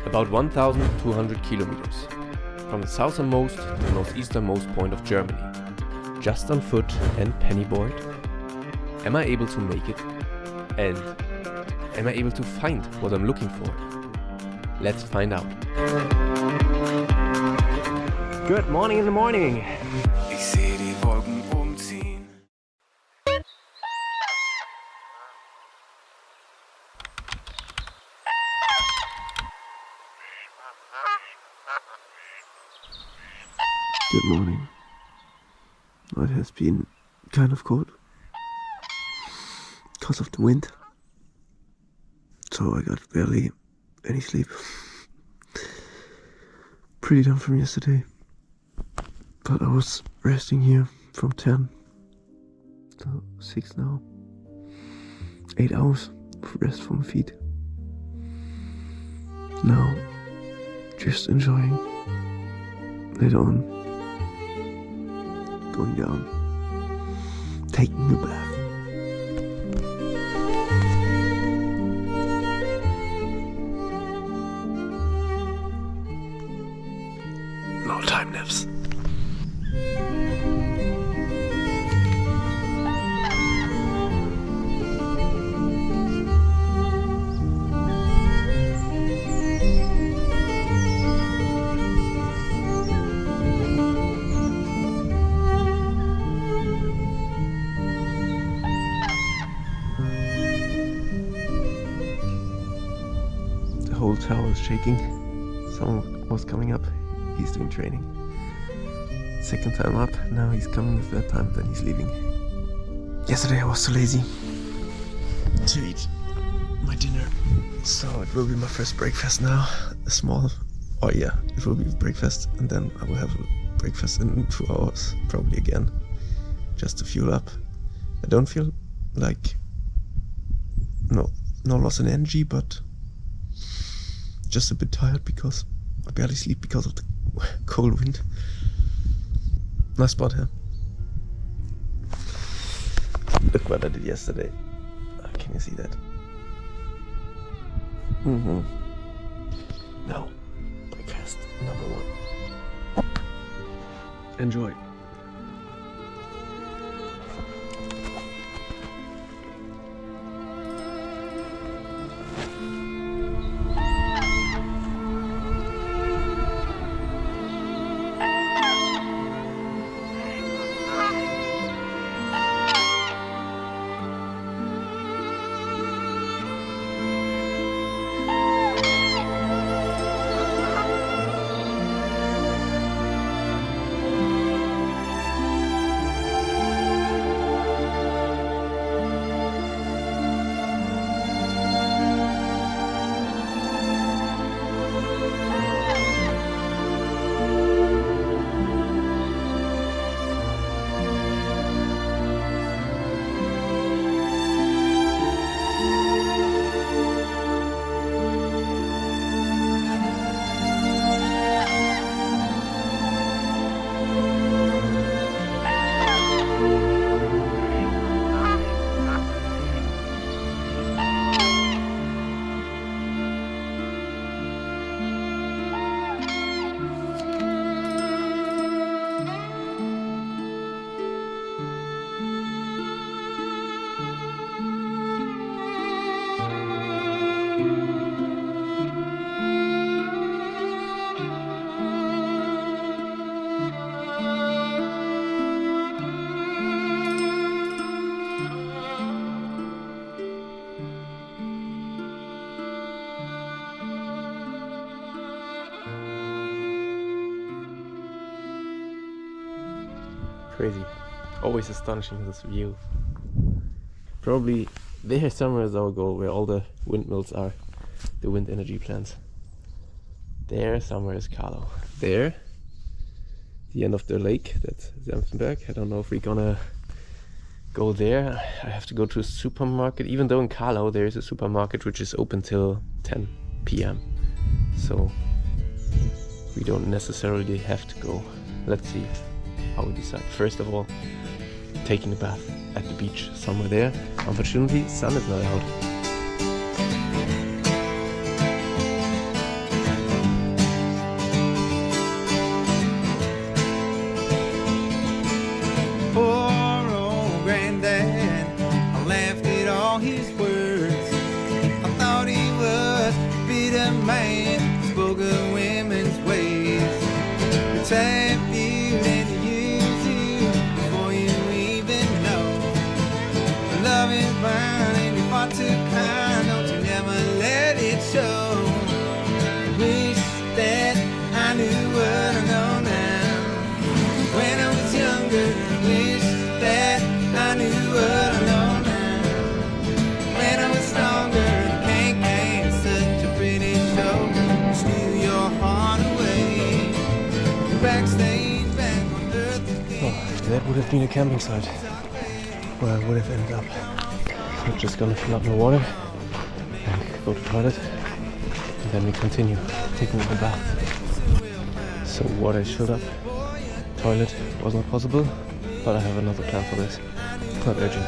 About 1,200 kilometers, from the southernmost to the northeasternmost point of Germany, just on foot and pennyboard. Am I able to make it? And am I able to find what I'm looking for? Let's find out. Good morning in the morning. Ich sehe die Wolken umziehen. Good morning. It has been kind of cold because of the wind, so I got barely any sleep. Pretty done from yesterday, but I was resting here from 10 to 6 now. 8 hours of rest for my feet. Now, just enjoying. Later on, going down, taking a bath. No time naps. The whole tower is shaking. Someone was coming up. He's doing training. Second time up, now he's coming the third time, then he's leaving. Yesterday I was too lazy to eat my dinner, so it will be my first breakfast now. A small, it will be breakfast, and then I will have a breakfast in 2 hours, probably again, just to fuel up. I don't feel like no loss in energy, but just a bit tired because I barely sleep because of the cold wind. Nice spot here. Look what I did yesterday. Can you see that? Now, breakfast number 1. Enjoy. Crazy. Always astonishing, this view. Probably there somewhere is our goal, where all the windmills are, the wind energy plants. There somewhere is Carlo. There, the end of the lake, that's Senftenberg. I don't know if we're gonna go there. I have to go to a supermarket, even though in Carlo there is a supermarket which is open till 10 p.m. So we don't necessarily have to go. Let's see how we decide. First of all, taking a bath at the beach somewhere there. Unfortunately, sun is not out. all his words. I thought he was a bitter man, spoke of women's ways. The type you let use you before you even know. Love is blind and you're far too kind, don't you never let it show. Wish that I knew what I know now. When I was younger, wish that I knew what I know now. When I was stronger, can't such a pretty show. Steal your heart away. Backstage, back on earth again. Oh, that would have been a camping site where I would have ended up. We're just gonna fill up my water and go to the toilet, and then we continue taking a bath. So water is filled up, toilet was not possible, but I have another plan for this. It's not urgent.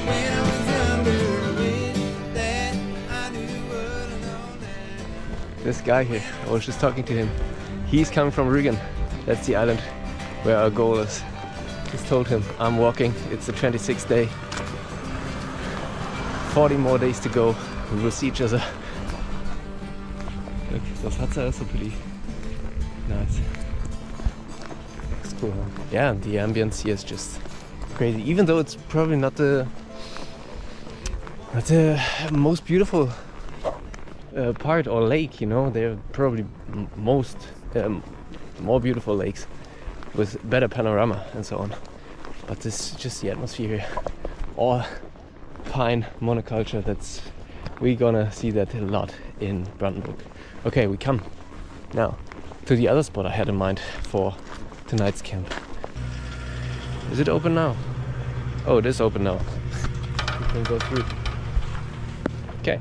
When I was younger, wish that I knew what I know now. This guy here, I was just talking to him. He's coming from Rügen. That's the island where our goal is. Just told him I'm walking. It's the 26th day. 40 more days to go. We will see each other. Look, das Hatze ist so pretty nice. Looks cool, huh? Yeah, and the ambience here is just crazy. Even though it's probably not the most beautiful part or lake, you know, they're probably more beautiful lakes with better panorama and so on. But this is just the atmosphere here. All pine monoculture, we're gonna see that a lot in Brandenburg. Okay, we come now to the other spot I had in mind for tonight's camp. Is it open now? Oh, it is open now. We can go through. Okay.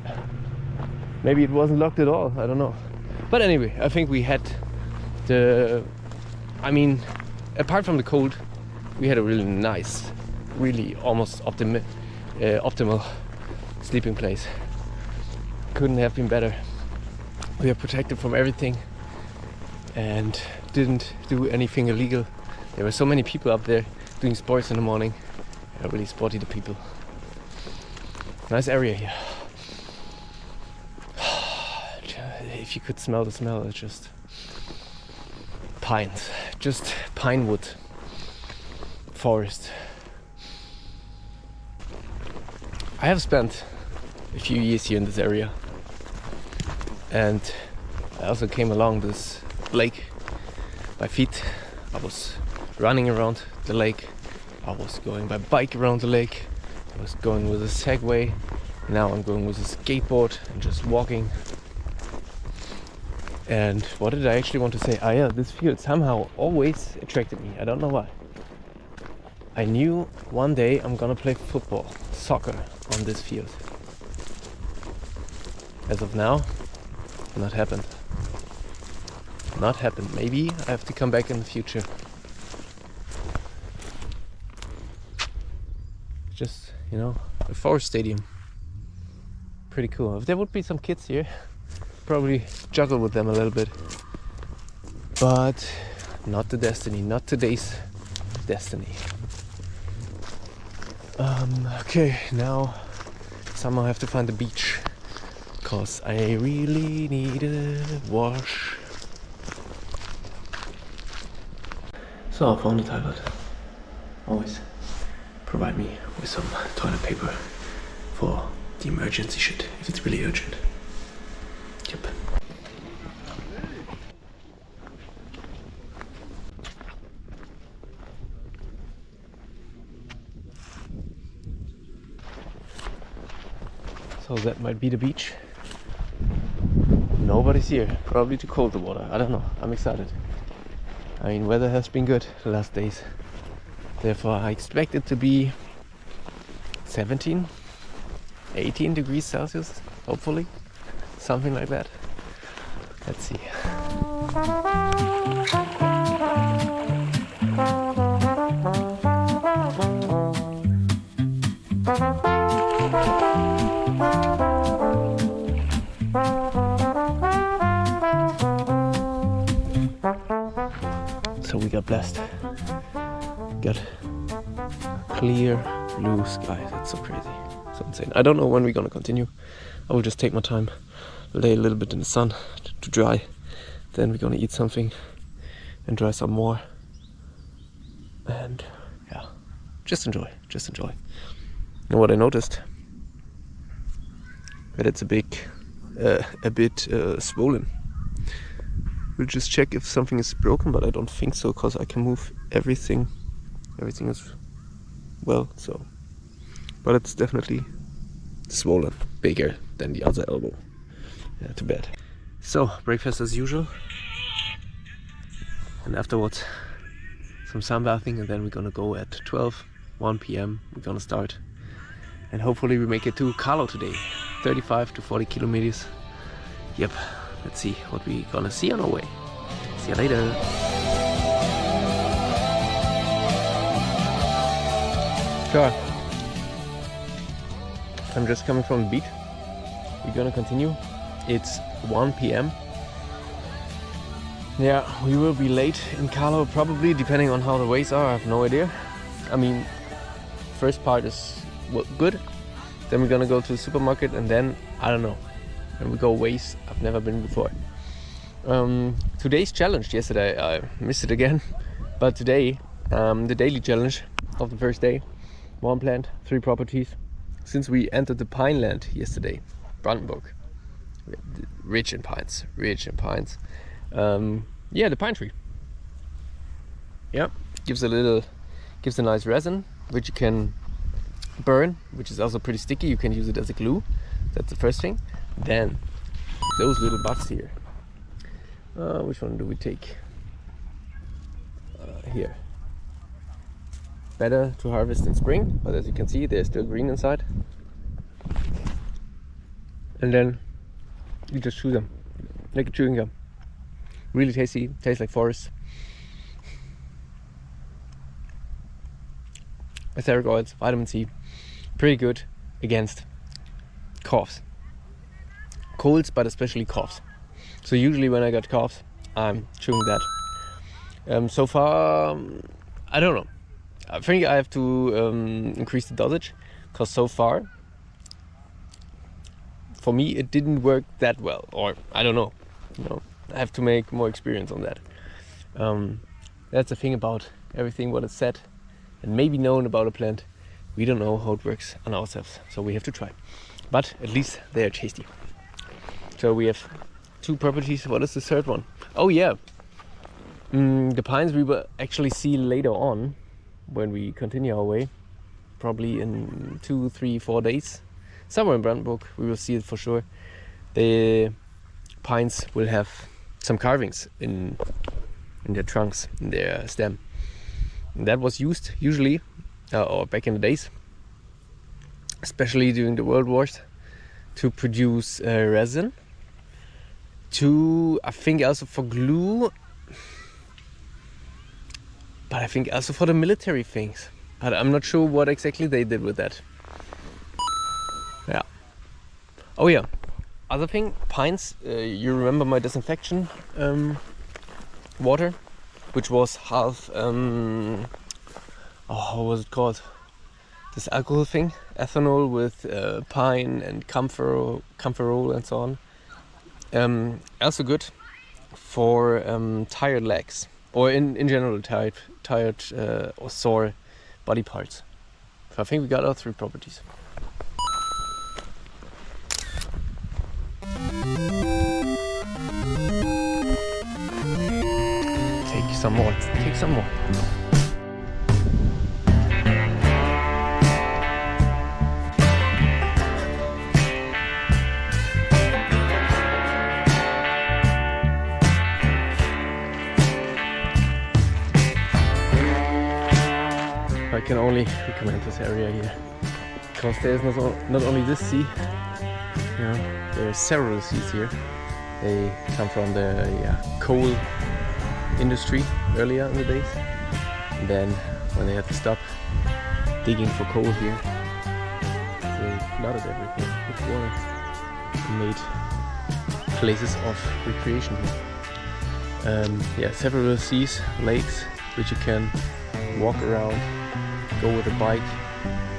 Maybe it wasn't locked at all, I don't know. But anyway, I think we had apart from the cold, we had a really nice, really almost optimal sleeping place. Couldn't have been better. We are protected from everything and didn't do anything illegal. There were so many people up there doing sports in the morning. I really spotted the people. Nice area here. If you could smell the smell, it's just pines, just pine wood, forest. I have spent a few years here in this area, and I also came along this lake by feet. I was running around the lake, I was going by bike around the lake, I was going with a Segway, now I'm going with a skateboard and just walking. And what did I actually want to say? Ah yeah, this field somehow always attracted me. I don't know why. I knew one day I'm gonna play football, soccer on this field. As of now, not happened. Not happened. Maybe I have to come back in the future. Just, you know, a forest stadium. Pretty cool. If there would be some kids here, probably juggle with them a little bit, but not the destiny, not today's destiny. Okay, now somehow I have to find the beach, cause I really need a wash. So I found the toilet. Always provide me with some toilet paper for the emergency shit, if it's really urgent. Yep. So that might be the beach. Nobody's here. Probably too cold the water. I don't know. I'm excited. I mean, weather has been good the last days. Therefore, I expect it to be 17, 18 degrees Celsius, hopefully. Something like that. Let's see. So we got blessed. Got a clear blue sky. That's so crazy. So insane. I don't know when we're gonna continue. I will just take my time, lay a little bit in the sun to dry. Then we're gonna eat something and dry some more. And yeah, just enjoy. And what I noticed, that it's a bit swollen. We'll just check if something is broken, but I don't think so, because I can move everything. Everything is well, so. But it's definitely swollen, bigger than the other elbow. Yeah, too bad. So, breakfast as usual. And afterwards, some sunbathing, and then we're gonna go at 1 p.m. We're gonna start. And hopefully we make it to Carlo today. 35 to 40 kilometers. Yep. Let's see what we're gonna see on our way. See you later. Sure. I'm just coming from the beach. We're gonna continue. It's 1 p.m. Yeah, we will be late in Carlo probably, depending on how the ways are. I have no idea. I mean, first part is good. Then we're gonna go to the supermarket, and then I don't know. And we go ways I've never been before. Today's challenge, yesterday I missed it again, but today the daily challenge of the first day, 1 plant, 3 properties. Since we entered the pine land yesterday, Brandenburg, rich in pines. Yeah, the pine tree. Yeah, gives a nice resin which you can burn, which is also pretty sticky. You can use it as a glue. That's the first thing. Then those little buds here. Which one do we take? Here. Better to harvest in spring, but as you can see, they're still green inside. And then you just chew them like a chewing gum. Really tasty. Tastes like forest. Etheric oils, vitamin C, pretty good against coughs. Colds, but especially coughs. So usually when I got coughs, I'm chewing that. So far, I don't know. I think I have to increase the dosage, because so far, for me, it didn't work that well. Or I don't know. I have to make more experience on that. That's the thing about everything what is said and maybe known about a plant. We don't know how it works on ourselves, so we have to try. But at least they are tasty. So we have 2 properties. What is the third one? Oh yeah, the pines we will actually see later on when we continue our way, probably in 2, 3, 4 days. Somewhere in Brandenburg we will see it for sure. The pines will have some carvings in their trunks, in their stem. And that was used usually, or back in the days, especially during the World Wars, to produce resin. I think also for glue, but I think also for the military things. But I'm not sure what exactly they did with that. Yeah. Oh yeah. Other thing, pines. You remember my disinfection water, which was half. What was it called? This alcohol thing, ethanol with pine and camphorol and so on. Also good for tired legs, or in general tired or sore body parts. So I think we got our 3 properties. Take some more. I can only recommend this area here, because there's not only this sea, there are several seas here. They come from the coal industry earlier in the days, and then when they had to stop digging for coal here, they flooded everything with water and made places of recreation here. Several seas, lakes, which you can walk around, go with a bike,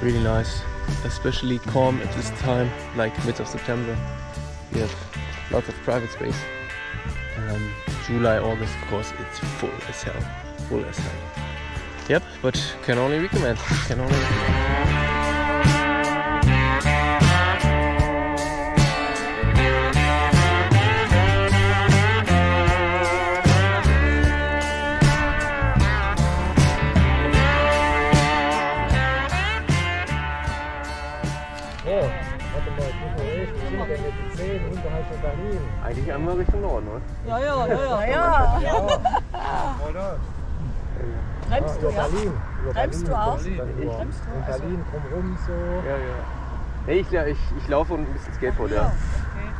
Really nice, especially calm at this time, like mid of September. We have lots of private space. July, August, of course, it's full as hell. Full as hell. Yep, but can only recommend. Can only recommend. Warte mal, wo sind wir denn mit den 10 unterhalb von Berlin? Eigentlich einmal Richtung Norden, oder? Oder? Bremst du, ja? Berlin. Über Bremst Berlin du auch? kommst du dann über. Bremst du? In Berlin drumherum so. Ja, ja. Nee, ich laufe und ein bisschen Skateboard, ja.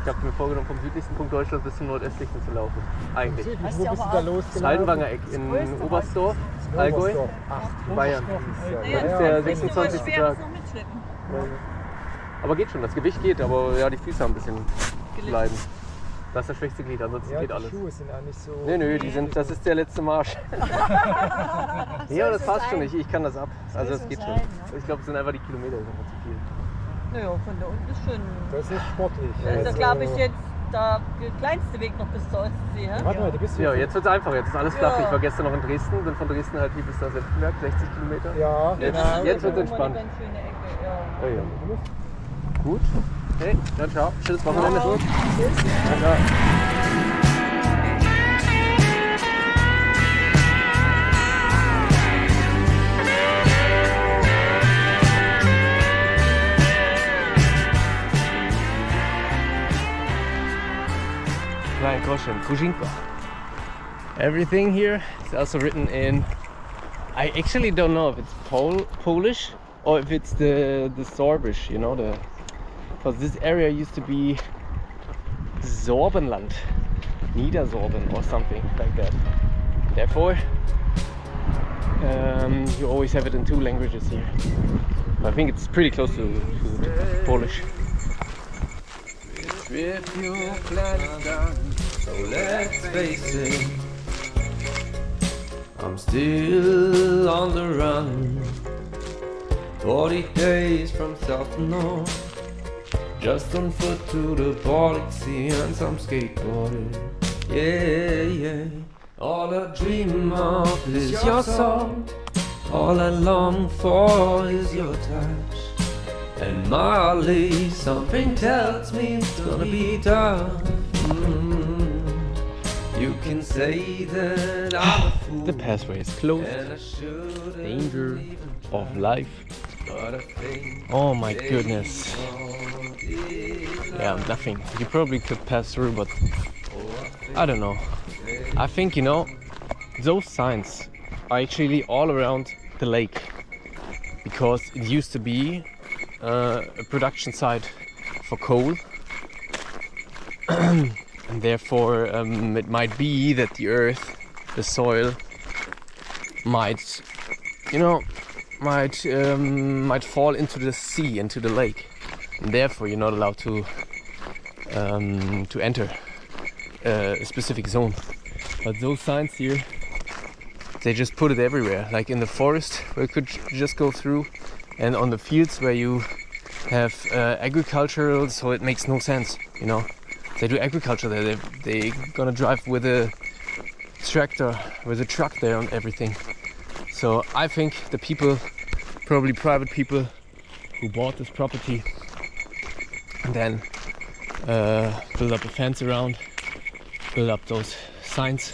Ich habe mir vorgenommen, vom südlichsten Punkt Deutschlands bis zum nordöstlichsten zu laufen. Eigentlich. Südlich, Hast wo du bist du aber da auch losgelaufen? Haldenwanger Eck in größte Oberstdorf, Allgäu, Oberstdorf. Ach, Bayern. Oberstdorf Das ist der 26. Tag. Aber geht schon, das Gewicht geht, aber ja, die Füße haben ein bisschen zu leiden. Das ist das schwächste Glied, ansonsten Ja, geht die alles. Schuhe sind auch nicht so... Das ist der letzte Marsch. Ja, das passt schon, ich kann das ab. Also das geht schon. Ich glaube, es sind einfach die Kilometer, das ist einfach zu viel. Naja, von da unten ist schon. Das ist sportlich. Das ist, glaube ich, jetzt der kleinste Weg noch bis zur Ostsee. Hä? Warte mal, du bist Ja, jetzt wird es einfach, jetzt ist alles flach. Ja. Ich war gestern noch in Dresden, bin von Dresden halt hier bis da Senftenberg, 60 Kilometer. Ja, Jetzt das wird's ist immer entspannt. eine ganz schöne Ecke, ja. Oh ja. Gut. Hey, dann ciao. Schönes Wochenende. Ciao. Ciao. Klein Groschen, Kuzinka. Everything here is also written in. I actually don't know if it's Polish or if it's the Sorbisch, you know, because this area used to be Sorbenland, Niedersorben or something like that. Therefore, you always have it in 2 languages here. I think it's pretty close to Polish. Strip your plans down, so let's face it, I'm still on the run. 40 days from south to north, just on foot to the Baltic Sea and some skateboarding. Yeah, yeah. All I dream of is your song. All I long for is your touch. And Molly, something tells me it's gonna be tough. You can say that I'm a fool. The pathway is closed. And I shouldn't Danger even of life. but I think Oh my goodness. Yeah, nothing. You probably could pass through, but I don't know. I think, you know, those signs are actually all around the lake because it used to be a production site for coal. And therefore it might be that the earth, the soil, might, you know, might fall into the sea, into the lake, and therefore you're not allowed to enter a specific zone. But those signs here, they just put it everywhere, like in the forest where you could just go through, and on the fields where you have agricultural, so it makes no sense, you know. They do agriculture there. They gonna drive with a tractor, with a truck there and everything. So I think the people, probably private people, who bought this property and then build up a fence around, build up those signs,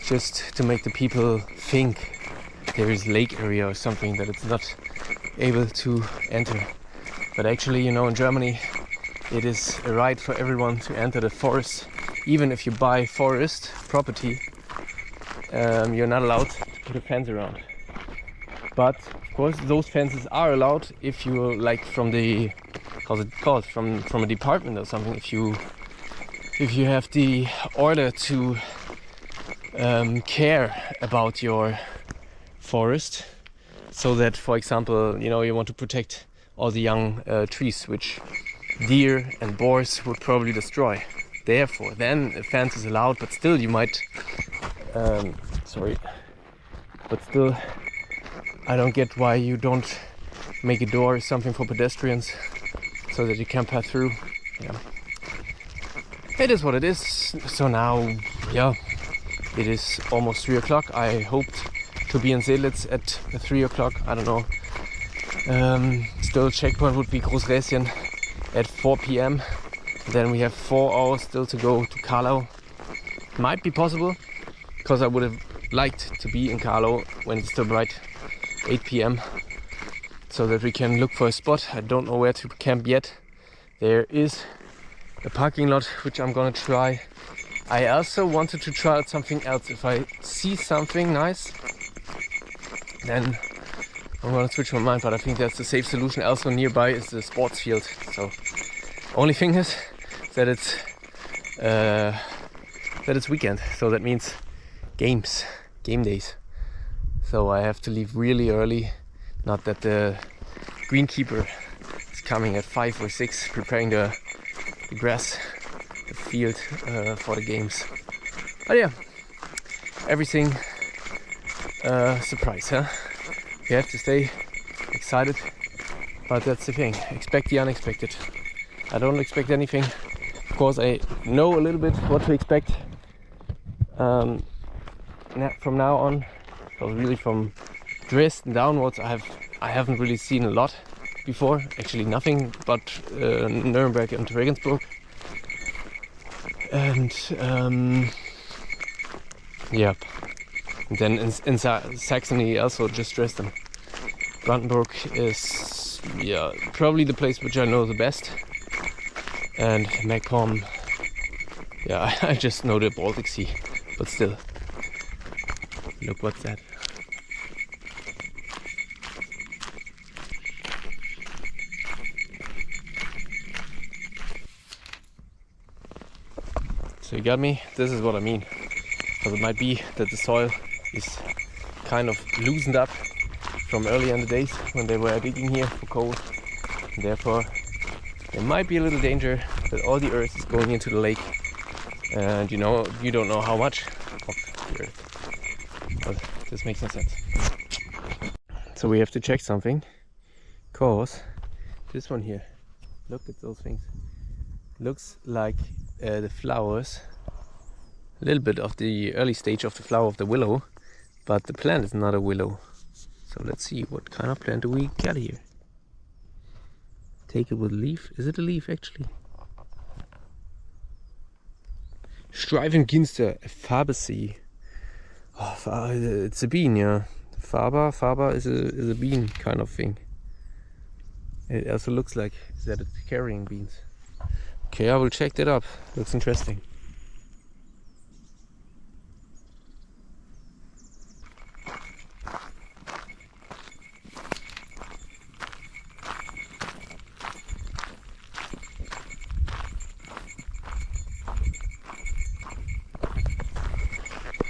just to make the people think there is lake area or something that it's not able to enter. But actually, you know, in Germany, it is a right for everyone to enter the forest. Even if you buy forest property, you're not allowed to put a fence around. But of course, those fences are allowed if you like from the, how's it called, from a department or something. If you have the order to care about your forest, so that, for example, you know, you want to protect all the young trees, which deer and boars would probably destroy. Therefore, then a fence is allowed, but still you might, but still, I don't get why you don't make a door or something for pedestrians so that you can pass through. Yeah. It is what it is. So now, yeah, it is almost 3 o'clock. I hoped to be in Seelitz at 3 o'clock. I don't know. Still checkpoint would be Großräschen at 4 p.m. Then we have 4 hours still to go to Karlau. Might be possible, because I would have liked to be in Karlau when it's still bright, 8 p.m. so that we can look for a spot. I don't know where to camp yet. There is a parking lot which I'm gonna try. I also wanted to try out something else. If I see something nice, then I'm gonna switch my mind, but I think that's the safe solution. Also nearby is the sports field. So only thing is that it's weekend, so that means game days. So I have to leave really early. Not that the greenkeeper is coming at 5 or 6, preparing the grass, the field for the games. But yeah, everything surprise, huh? You have to stay excited, but that's the thing. Expect the unexpected. I don't expect anything. Of course, I know a little bit what to expect from now on. So really from Dresden downwards, I haven't really seen a lot before. Actually, nothing but Nuremberg and Regensburg. And yeah. And then in Saxony also just Dresden. Brandenburg is probably the place which I know the best. And Macomb, yeah, I just know the Baltic Sea, but still. Look, what's that? So you got me? This is what I mean. So it might be that the soil is kind of loosened up from earlier in the days when they were digging here for coal. And therefore, there might be a little danger that all the earth is going into the lake. And you don't know how much of the earth. But this makes no sense. So we have to check something. Cause this one here, look at those things. Looks like the flowers. A little bit of the early stage of the flower of the willow, but the plant is not a willow. So let's see, what kind of plant do we get here? Take it with a leaf. Is it a leaf actually? Streifenginster, a Fabaceae. Oh, it's a bean, yeah. Faba is a bean kind of thing. It also looks like that it's carrying beans. Okay, I will check that up. Looks interesting.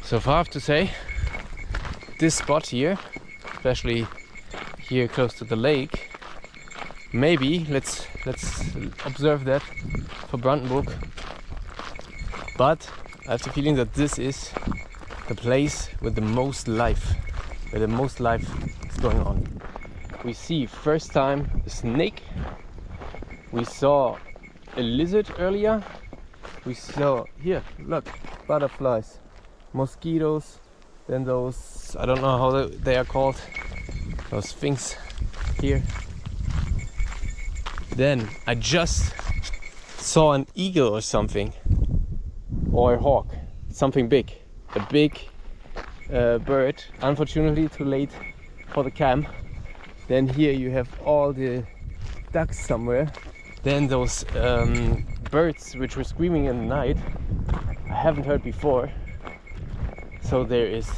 So far I have to say, this spot here, especially here close to the lake, maybe let's observe that for Brandenburg. But I have the feeling that this is the place with the most life, where the most life is going on. We see first time a snake. We saw a lizard earlier. We saw here, look, butterflies. Mosquitoes, then those, I don't know how they are called, those things here. Then I just saw an eagle or something, or a hawk, something big, a big bird. Unfortunately too late for the camp. Then here you have all the ducks somewhere. Then those birds which were screaming in the night, I haven't heard before. So that's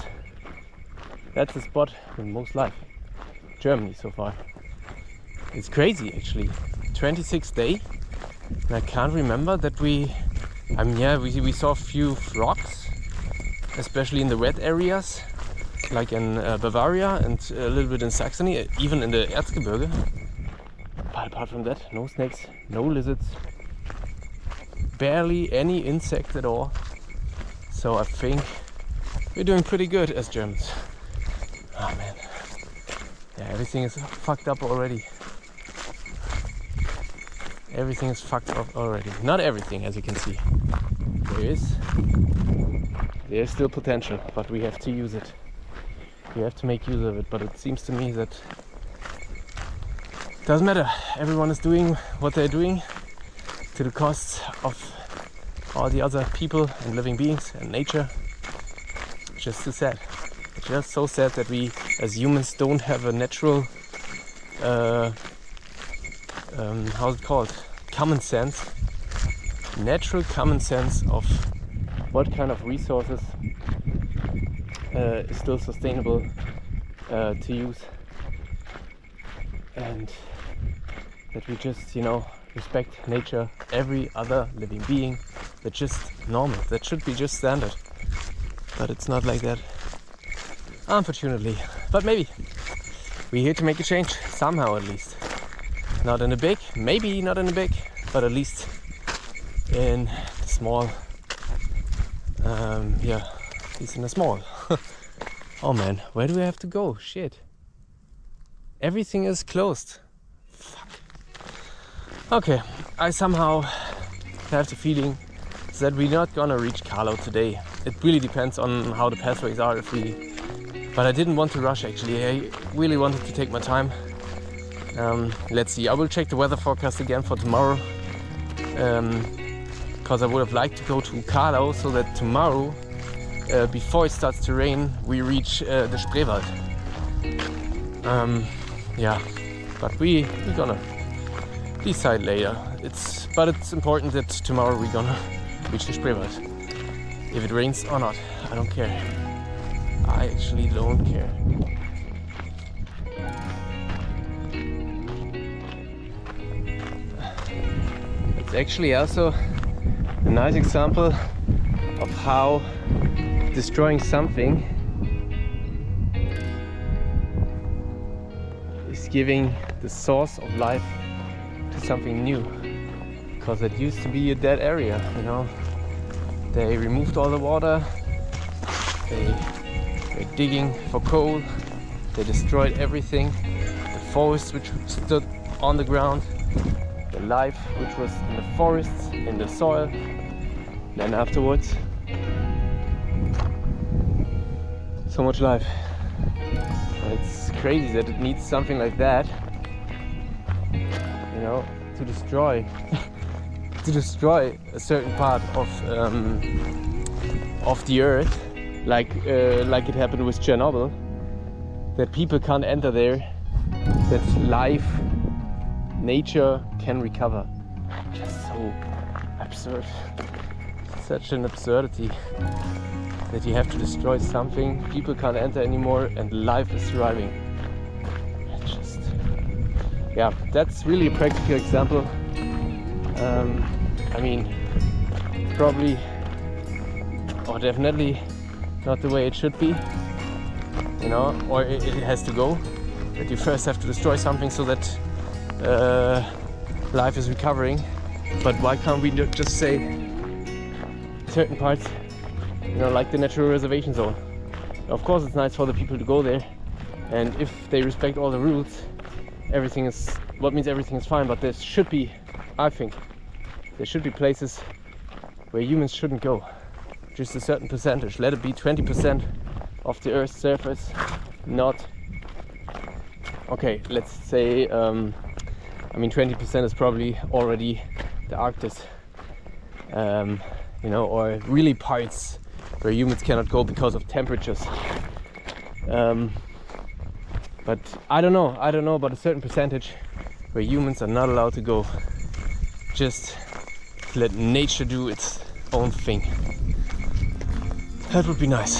the spot with most life. Germany so far. It's crazy actually. 26th day, and I can't remember that we saw a few frogs, especially in the wet areas, like in Bavaria and a little bit in Saxony, even in the Erzgebirge. But apart from that, no snakes, no lizards, barely any insect at all. So I think we're doing pretty good as Germans. Oh man. Yeah, everything is fucked up already. Everything is fucked up already. Not everything, as you can see. There's still potential, but we have to use it. We have to make use of it, but it seems to me that it doesn't matter. Everyone is doing what they're doing to the cost of all the other people and living beings and nature. It's just too sad. It's just so sad that we as humans don't have a natural how's it called? Common sense. Natural common sense of what kind of resources is still sustainable to use, and that we just, respect nature, every other living being. That's just normal. That should be just standard. But it's not like that, unfortunately. But maybe we're here to make a change somehow, at least. Not in a big, maybe not in a big, but at least in the small. At least in the small. Oh man, where do we have to go? Shit. Everything is closed. Fuck. Okay, I somehow have the feeling that we're not gonna reach Carlo today. It really depends on how the pathways are. But I didn't want to rush actually. I really wanted to take my time. Let's see. I will check the weather forecast again for tomorrow. Because I would have liked to go to Carlo so that tomorrow, before it starts to rain, we reach the Spreewald. But we're gonna decide later. But it's important that tomorrow we're gonna reach the Spreewald. If it rains or not, I don't care. I actually don't care. It's actually also a nice example of how destroying something is giving the source of life to something new, because it used to be a dead area, They removed all the water, they're digging for coal, they destroyed everything, the forest which stood on the ground, the life which was in the forests, in the soil. Then afterwards, so much life. And it's crazy that it needs something like that, to destroy a certain part of the earth, like it happened with Chernobyl, that people can't enter there, that life, nature can recover. Just so absurd. Such an absurdity that you have to destroy something, people can't enter anymore, and life is thriving. That's really a practical example. Probably, or definitely not the way it should be, or it has to go. That you first have to destroy something so that life is recovering. But why can't we just say certain parts, like the natural reservation zone? Of course it's nice for the people to go there, and if they respect all the rules, everything is fine. But there should be, I think, places where humans shouldn't go. Just a certain percentage. Let it be 20% of the Earth's surface. Not, okay, let's say 20% is probably already the Arctic, or really parts where humans cannot go because of temperatures. But I don't know, but a certain percentage where humans are not allowed to go. Just let nature do its own thing. That would be nice.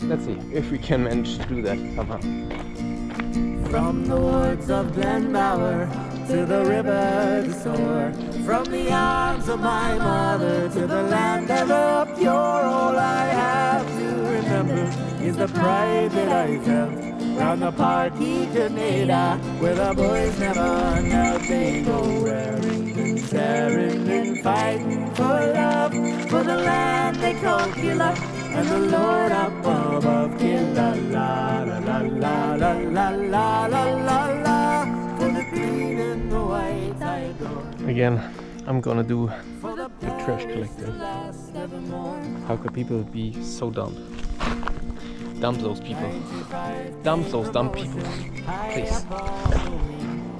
Let's see if we can manage to do that somehow. From the woods of Glenbower to the river to soar, from the arms of my mother to the land ever pure, all I have to remember is the pride that I felt round the park Canada, where the boys never knelt. They go wearing and sharing and fighting for love, for the land they call Killer, and the Lord up above. La la la la la la la la la la la. For the green and the white I adore. Again, I'm gonna do For the trash collector. last evermore. How could people be so dumb? Dump those people. Dump those dumb people. Please.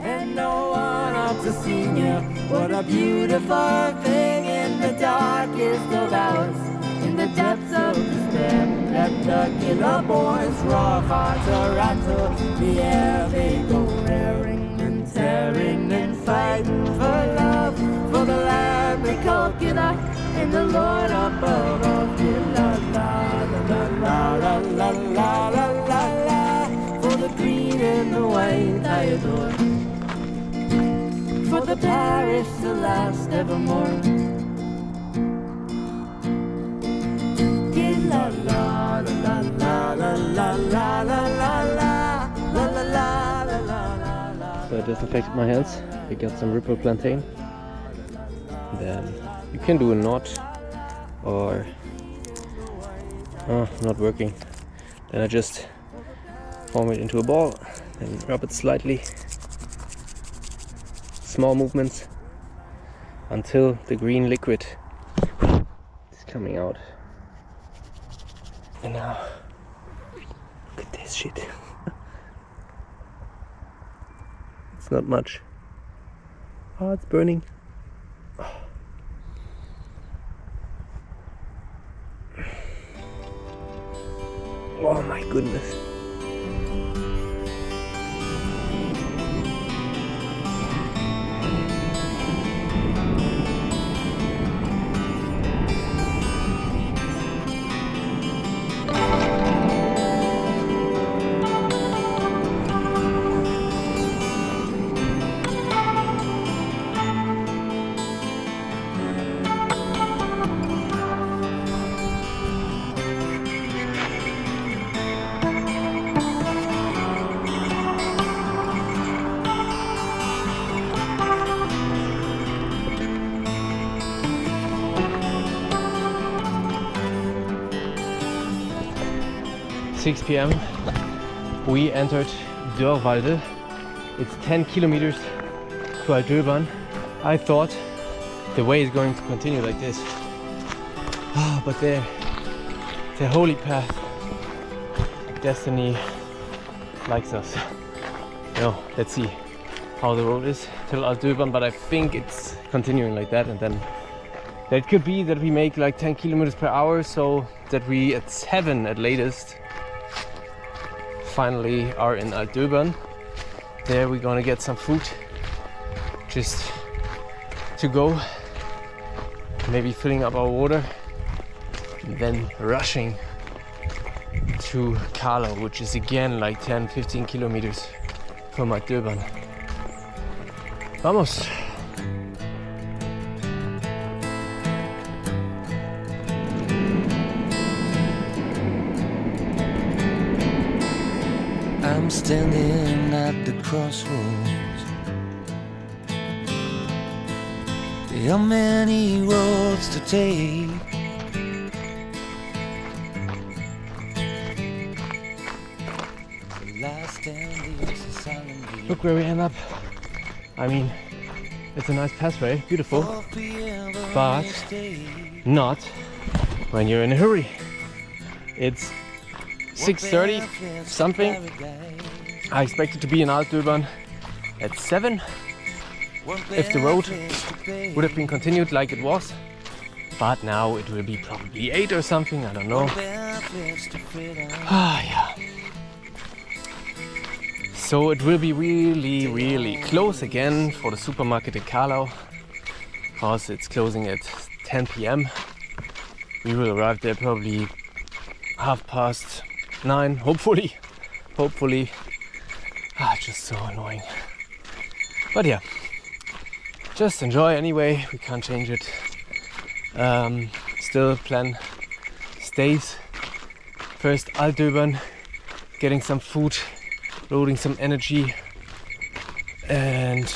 And no one up to see you. What a beautiful thing in the darkest of hours. In the depths of despair, let the killer boys roar, hearts a rattle. The air they go raring and tearing and fighting for love, for the land they call Killer, and the Lord above all. La la la la la la la la la la. For the green and the white I adore. For the parish to last evermore. La la la la la la la la la la la la la la. So I disinfected my hands. We got some Ripple plantain. Then you can do a knot or not working. Then I just form it into a ball and rub it slightly. Small movements until the green liquid is coming out. And now, look at this shit. It's not much. Oh, it's burning. Oh my goodness. Six p.m. we entered Dörrwalde. It's 10 kilometers to Aldöbern. I thought the way is going to continue like this. But the holy path, destiny likes us. No, let's see how the road is till Aldöbern, but I think it's continuing like that, and then that could be that we make like 10 kilometers per hour, so that we at 7 at latest finally are in Aldöbern. There we're gonna get some food just to go, maybe filling up our water, and then rushing to Karlau, which is again like 10-15 kilometers from Aldöbern. Vamos! I'm standing at the crossroads. There are many roads to take. The last stand is a silent. Look where we end up. I mean, it's a nice passway, beautiful, but not when you're in a hurry. It's 6:30 something. I expected to be in Aldöbern at 7 if the road would have been continued like it was, but now it will be probably 8 or something, I don't know. Yeah. So it will be really close again for the supermarket in Karlau, because it's closing at 10 p.m. We will arrive there probably 9:30, hopefully. Just so annoying. But yeah, just enjoy anyway, we can't change it. Still plan stays. First Aldöbern, getting some food, loading some energy, and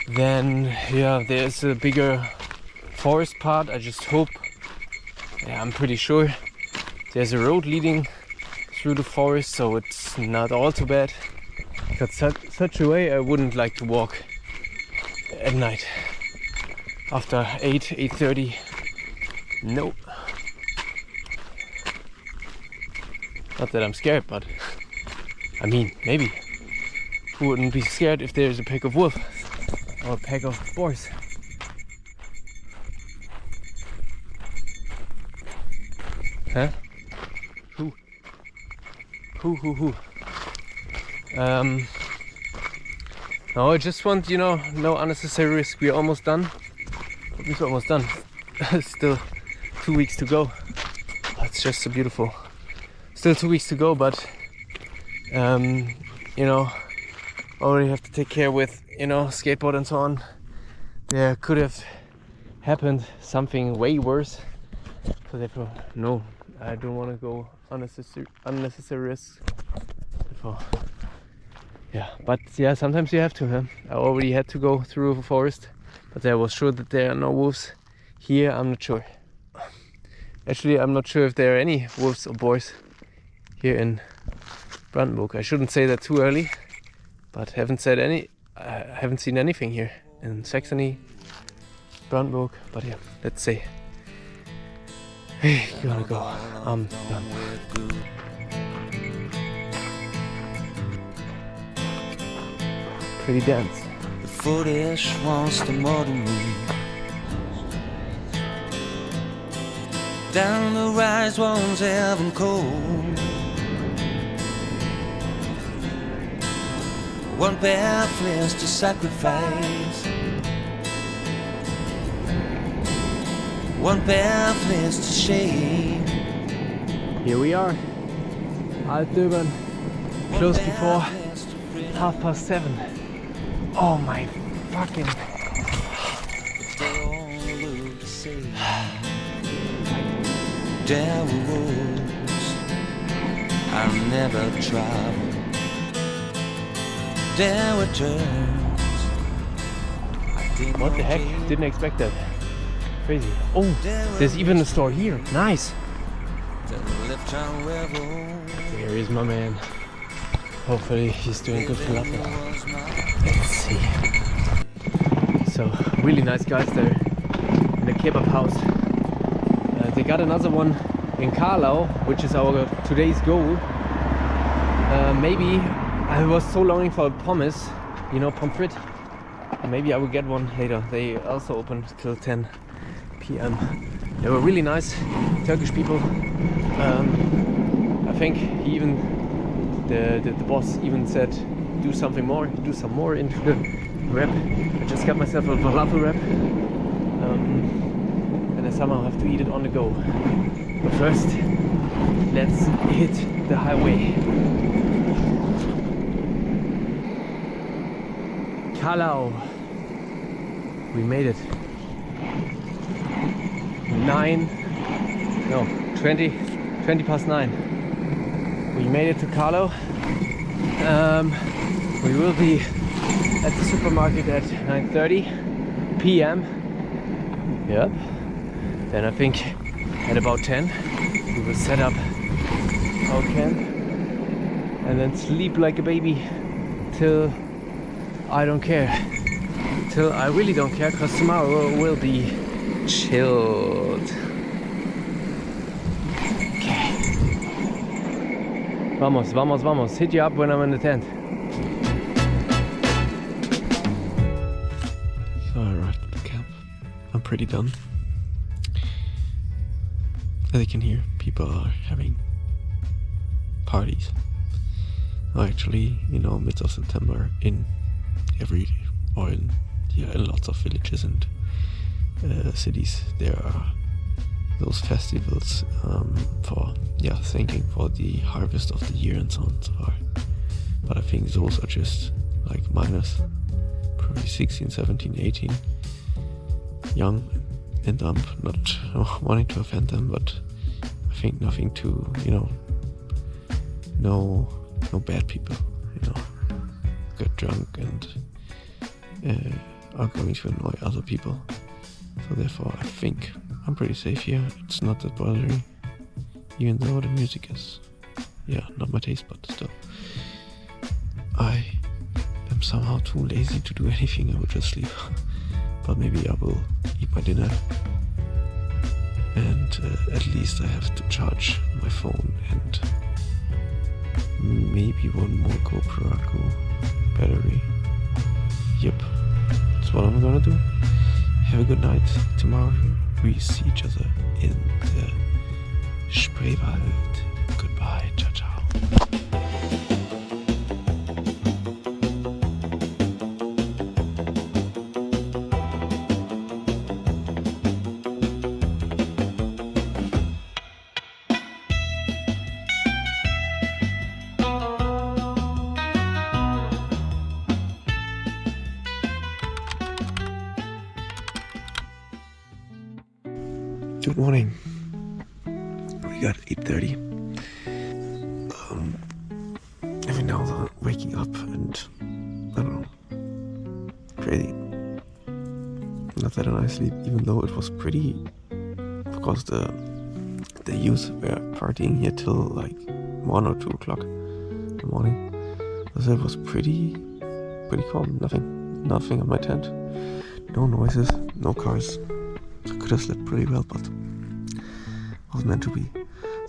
then yeah, there's a bigger forest part. I just hope I'm pretty sure there's a road leading through the forest, so it's not all too bad. But such a way I wouldn't like to walk at night after 8:30. Nope. Not that I'm scared, but I mean, maybe. Who wouldn't be scared if there's a pack of wolves or a pack of boars? Huh? Who? No, I just want, no unnecessary risk. We're almost done. We're almost done. Still 2 weeks to go. It's just so beautiful. Still 2 weeks to go, but already have to take care with, skateboard and so on. There could have happened something way worse. So therefore, no, I don't want to go unnecessary risks. Therefore, but sometimes you have to. Huh? I already had to go through a forest, but I was sure that there are no wolves. Here, I'm not sure. Actually, I'm not sure if there are any wolves or boars here in Brandenburg. I shouldn't say that too early, but I haven't seen anything here in Saxony, Brandenburg. But yeah, let's see. Hey, gotta go. I'm done. Pretty dense. The footish wants to model me. Down the rise one's heaven cold. One pair of fleas to sacrifice. One pair of fleas to shame. Here we are, Altdöbern, close before 7:30. Oh my fucking... They all look the same. There were roads I'll never travel. There were turns I did What the heck? Didn't expect that. Crazy. Oh, there's even a store here. Nice. There is my man. Hopefully he's doing good falafel. Let's see. So, really nice guys there in the kebab house. They got another one in Carlau, which is our today's goal. Maybe I was so longing for a pommes, pommes frites. Maybe I will get one later. They also open till 10 p.m. They were really nice Turkish people. I think he even the boss even said do some more into the wrap. I just got myself a falafel wrap, and I somehow have to eat it on the go. But first, let's hit the highway. Carlau. We made it. 20 past 9. We made it to Carlau. We will be at the supermarket at 9:30 p.m. Yep. Then I think at about 10 we will set up our camp and then sleep like a baby till I don't care. Till I really don't care, because tomorrow will be chilled. Okay. Vamos. Hit you up when I'm in the tent. So I arrived at the camp. I'm pretty done. As you can hear, people are having parties. Actually, mid of September in lots of villages and cities there are those festivals for thanking for the harvest of the year and so on. But I think those are just like minus probably 16, 17, 18 young, and I'm not wanting to offend them, but I think nothing to no bad people get drunk and are going to annoy other people. So therefore I think I'm pretty safe here. It's not that bothering, even though the music is, not my taste, but still. I am somehow too lazy to do anything. I would just sleep. But maybe I will eat my dinner. And at least I have to charge my phone and maybe one more GoPro battery. Yep, that's what I'm gonna do. Have a good night. Tomorrow we see each other in the Spreewald. Goodbye, ciao ciao. Good morning. We got 8:30. Every now and then waking up and I don't know, crazy. Not that a nice sleep, even though it was pretty. Of course, the youth were partying here till like 1 or 2 o'clock in the morning. So it was pretty calm. Nothing on my tent. No noises, no cars. So I could have slept pretty well, but it was meant to be.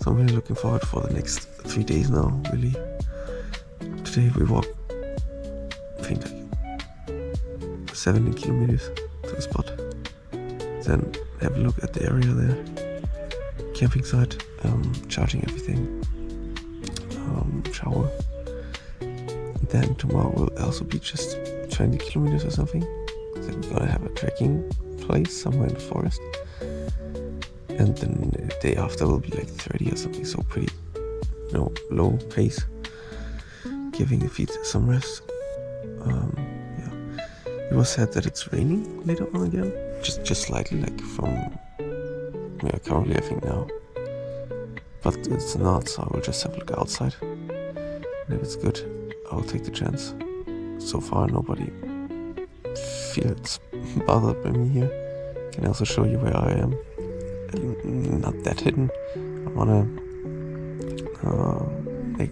So I'm really looking forward for the next 3 days now, really. Today we walk, I think like 17 kilometers to the spot. Then have a look at the area there. Camping site, charging everything, shower. And then tomorrow will also be just 20 kilometers or something. Then we're gonna have a trekking place somewhere in the forest. And then the day after will be like 30 or something, so pretty, low pace, giving the feet some rest. It was said that it's raining later on again, just slightly, like from currently I think now, but it's not, so I will just have a look outside, and if it's good, I'll take the chance. So far nobody feels bothered by me here. Can also show you where I am. Not that hidden. I'm on a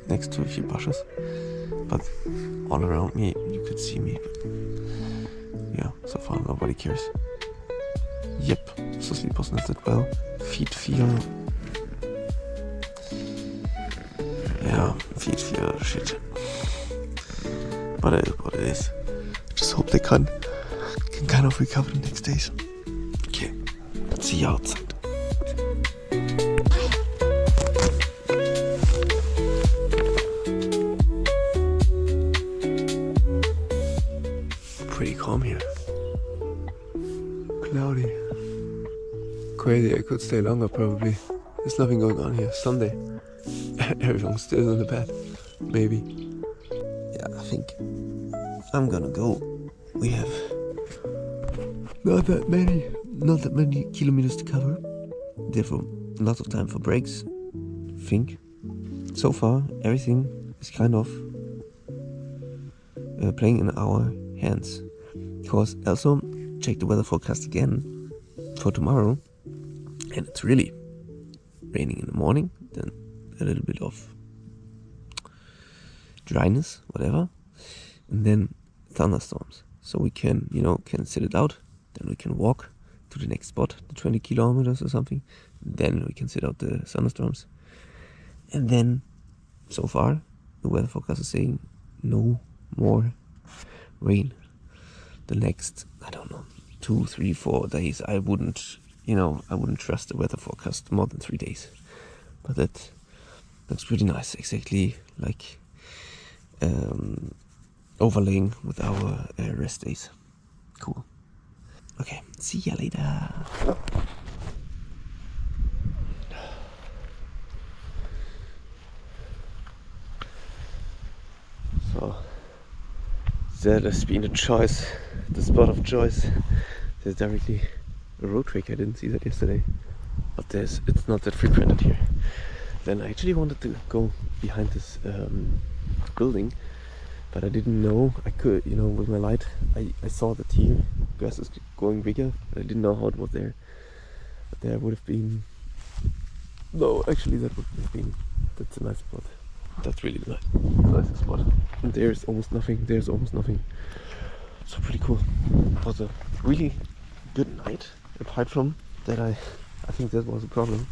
next to a few bushes, but all around me you could see me. But so far nobody cares. Yep, so sleep was not that well. Feet feel shit. But it is what it is. Just hope they can kind of recover the next days. Okay, see you outside. Pretty calm here. Cloudy. Crazy, I could stay longer probably. There's nothing going on here. Sunday. Everyone's still in the bed. Maybe. Yeah, I think I'm gonna go. We have not that many kilometers to cover. Therefore, lots of time for breaks. Think. So far, everything is kind of playing in our hands. Because also, check the weather forecast again for tomorrow, and it's really raining in the morning, then a little bit of dryness, whatever, and then thunderstorms. So we can sit it out, then we can walk to the next spot, the 20 kilometers or something, then we can sit out the thunderstorms. And then, so far, the weather forecast is saying no more rain. The next, 2, 3, 4 days, I wouldn't trust the weather forecast more than 3 days. But that looks pretty nice, exactly like overlaying with our rest days. Cool. Okay, see ya later. So that has been a choice, the spot of choice. There's directly a road trick. I didn't see that yesterday, but it's not that frequented here. Then I actually wanted to go behind this building, but I didn't know I could, with my light I saw that here grass is going bigger, but I didn't know how it was there. But there would have been... No, actually that would have been... That's a nice spot. That's really nice spot. And there's almost nothing. So pretty cool. It was a really good night. Apart from that, I think that was a problem.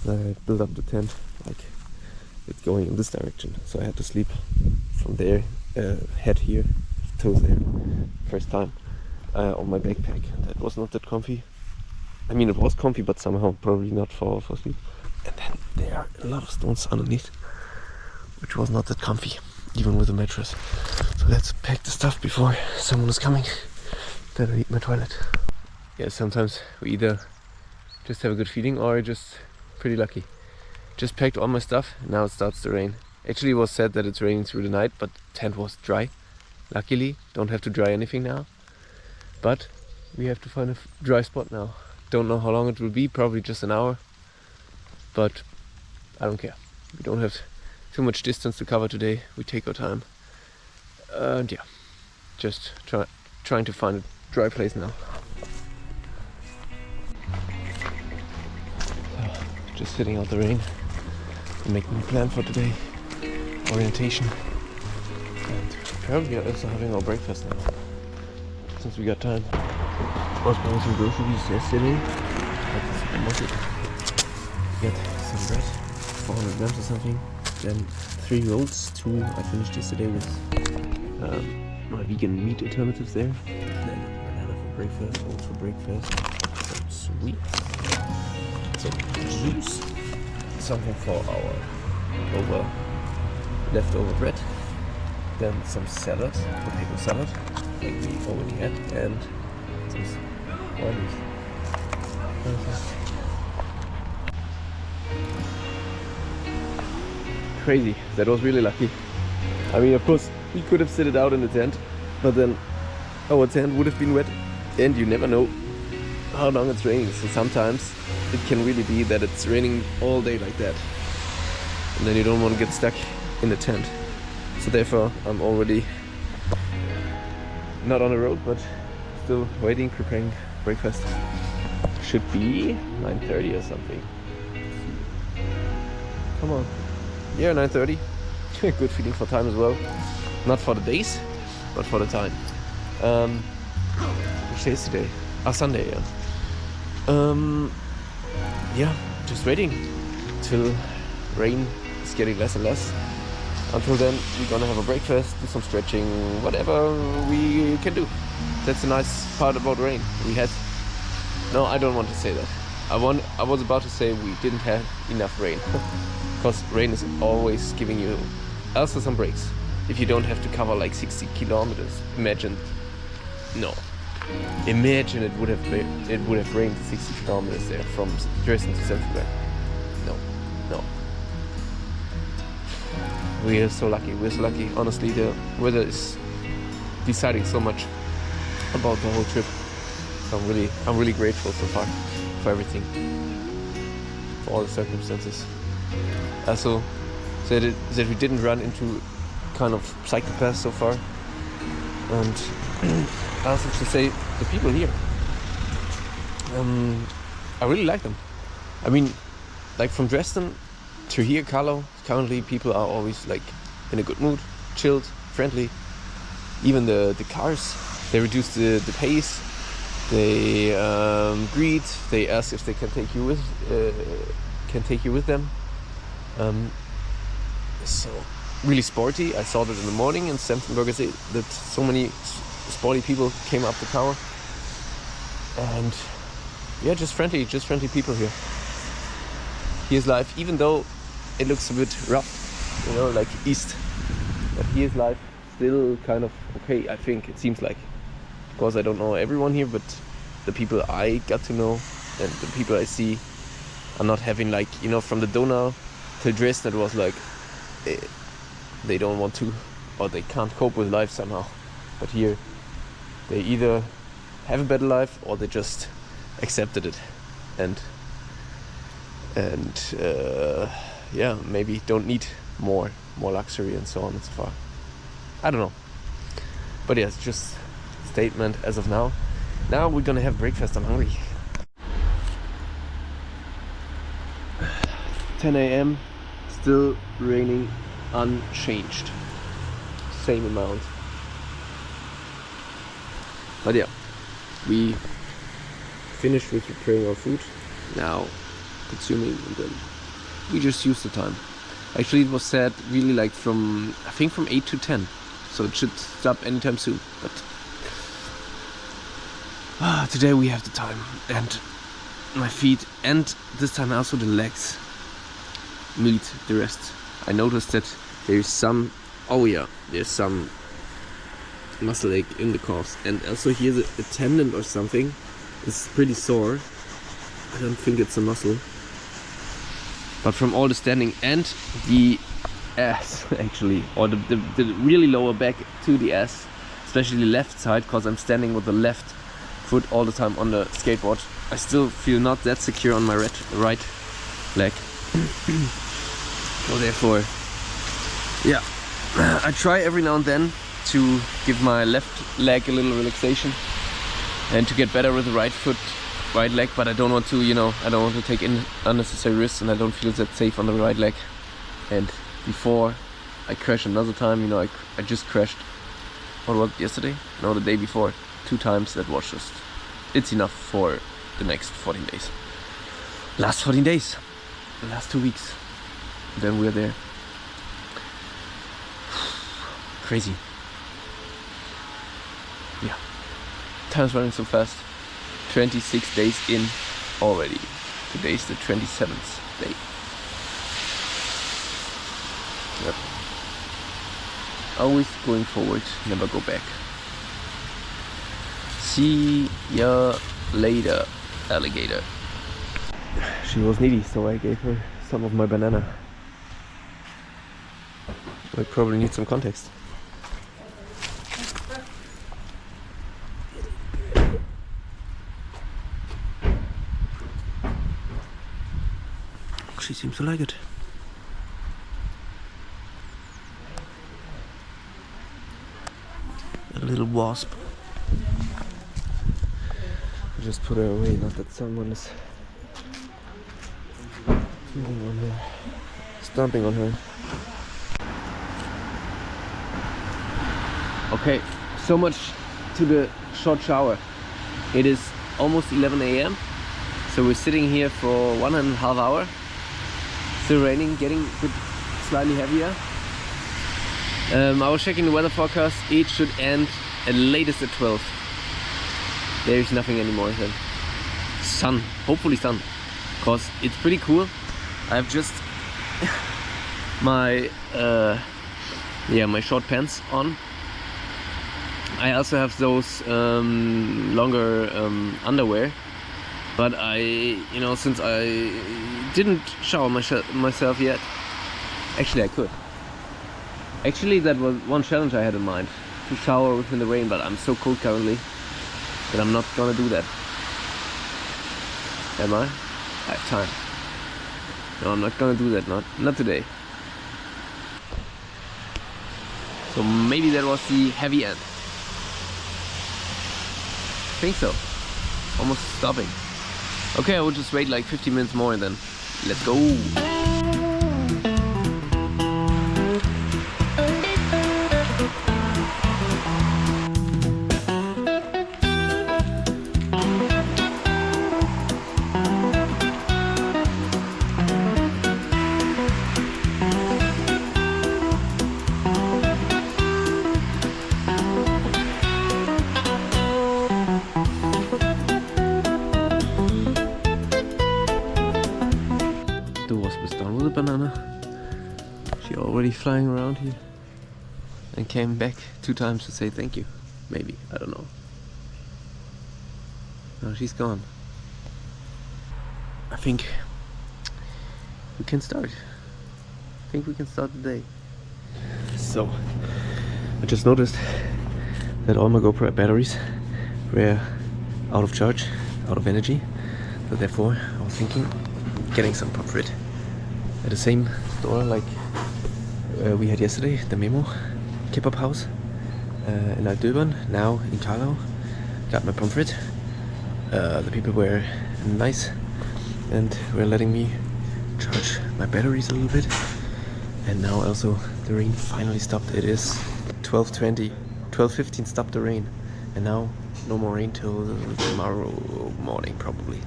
That I built up the tent like it's going in this direction. So I had to sleep from there, head here, toes there, first time on my backpack. That was not that comfy. I mean, it was comfy, but somehow probably not for sleep. And then there are a lot of stones underneath, which was not that comfy, even with a mattress. So let's pack the stuff before someone is coming. Then I need my toilet. Yeah, sometimes we either just have a good feeling or just pretty lucky. Just packed all my stuff, now it starts to rain. Actually it was said that it's raining through the night, but the tent was dry. Luckily, don't have to dry anything now. But we have to find a dry spot now. Don't know how long it will be, probably just an hour. But I don't care. We don't have too much distance to cover today. We take our time. And yeah, just trying to find a dry place now. So, just sitting out the rain and making a plan for today. Orientation. And apparently we are also having our breakfast now, since we got time. I was buying some groceries yesterday at the supermarket. Got some bread, 400 grams or something. Then 3 rolls, 2 I finished yesterday with my vegan meat alternatives there. Then banana for breakfast, oats for breakfast, some sweets, some juice, something for our leftover bread. Then some salad, potato salad, like we already had, and some oranges. Crazy, that was really lucky. I mean, of course, we could have sit it out in the tent, but then our tent would have been wet, and you never know how long it's raining. So sometimes it can really be that it's raining all day like that, and then you don't want to get stuck in the tent. So therefore, I'm already not on the road, but still waiting, preparing breakfast. Should be 9:30 or something. Come on. Yeah, 9:30. Good feeling for time as well. Not for the days, but for the time. Which day is today? Sunday, yeah. Yeah, just waiting till rain is getting less and less. Until then, we're gonna have a breakfast, do some stretching, whatever we can do. That's the nice part about rain. No, I don't want to say that. I was about to say we didn't have enough rain. Because rain is always giving you also some breaks. If you don't have to cover like 60 kilometers. Imagine it would have rained 60 kilometers there from Dresden to Senftenberg. No. We are so lucky. We're so lucky. Honestly, the weather is deciding so much about the whole trip. So I'm really grateful so far for everything, for all the circumstances. Also, that we didn't run into kind of psychopaths so far. And I also have to say, the people here, I really like them. I mean, like from Dresden to here, Karlau, currently people are always like in a good mood, chilled, friendly. Even the cars, they reduce the pace. They greet. They ask if they can take you with them. So really sporty. I saw that in the morning in Senftenberg that so many sporty people came up the tower. And yeah, just friendly people here. Here's life, even though it looks a bit rough, like east. But here's life still kind of okay, I think, it seems like. Of course, I don't know everyone here, but the people I got to know and the people I see are not having like, from the Donau till Dresden, it was like they don't want to, or they can't cope with life somehow. But here, they either have a better life or they just accepted it, and yeah, maybe don't need more luxury and so on and so far. I don't know, but yeah, it's just a statement as of now. Now we're gonna have breakfast. I'm hungry. 10 a.m. Still raining unchanged. Same amount. But yeah, we finished with preparing our food. Now consuming, and then we just use the time. Actually, it was set really like from, I think from 8 to 10. So it should stop anytime soon. But today we have the time, and my feet, and this time also the legs meet the rest. I noticed that there's some, there's some muscle ache in the calves, and also here's a tendon or something. It's pretty sore. I don't think it's a muscle, but from all the standing and the ass actually, or the really lower back to the ass, especially the left side, because I'm standing with the left foot all the time on the skateboard. I still feel not that secure on my right leg. So therefore, yeah, I try every now and then to give my left leg a little relaxation and to get better with the right leg, but I don't want to, I don't want to take in unnecessary risks, and I don't feel that safe on the right leg. And before I crashed another time, I just crashed, what was it, yesterday? No, the day before, 2 times. That was just, it's enough for the next 14 days. Last 14 days, the last 2 weeks, then we're there. Crazy. Yeah, time's running so fast. 26 days in already. Today's the 27th day. Yep. Always going forward, never go back. See ya later, alligator. She was needy, so I gave her some of my banana. I probably need some context. She seems to like it. A little wasp. I just put her away, not that someone is stomping on her. Okay, so much to the short shower. It is almost 11 a.m. So we're sitting here for 1.5 hours. Still raining, getting a bit slightly heavier. I was checking the weather forecast. It should end at latest at 12. There's nothing anymore then. Sun, hopefully sun, cause it's pretty cool. I have just my my short pants on. I also have those longer underwear, but since I didn't shower myself yet, actually I could. Actually, that was one challenge I had in mind, to shower within the rain, but I'm so cold currently that I'm not gonna do that. Am I? I have time. No, I'm not gonna do that, not today. So maybe that was the heavy end. I think so. Almost stopping. Okay, I will just wait like 50 minutes more and then let's go. Banana. She already flying around here and came back 2 times to say thank you. Maybe, I don't know. No, she's gone. I think we can start. I think we can start the day. So, I just noticed that all my GoPro batteries were out of charge, out of energy. So therefore, I was thinking getting some pommes frites at the same store like we had yesterday, the Memo kebab house in Altdöbern, now in Carlau. Got my pommes frites. The people were nice and were letting me charge my batteries a little bit. And now also the rain finally stopped. It is 12:20, 12:15 stopped the rain. And now no more rain till tomorrow morning probably.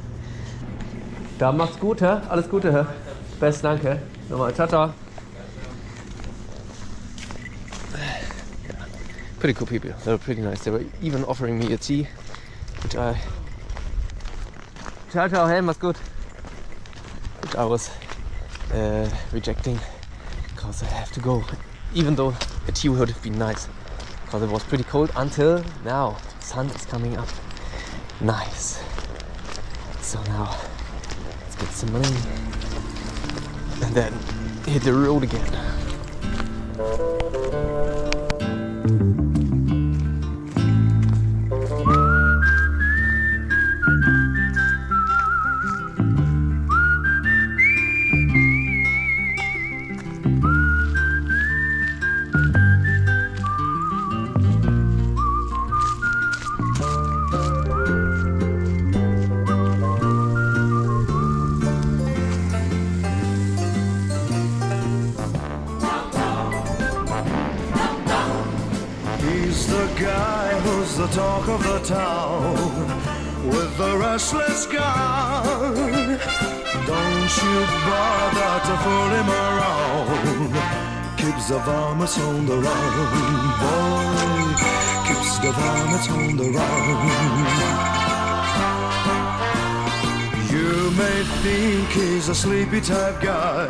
Da macht's gut, hä? Alles Gute, hä? Besten Dank, hä? Nochmal, ciao, ciao. Pretty cool people. They were pretty nice. They were even offering me a tea, which I... Ciao, ciao, hey, mach's gut. Which I was rejecting because I have to go. Even though a tea would have been nice, because it was pretty cold until now. The sun is coming up. Nice. So now let's get some money and then hit the road again. He's the guy who's the talk of the town with the restless gun. Don't you bother to fool him around. Keeps the varmints on the run, boy. Keeps the varmints on the run. You may think he's a sleepy type guy,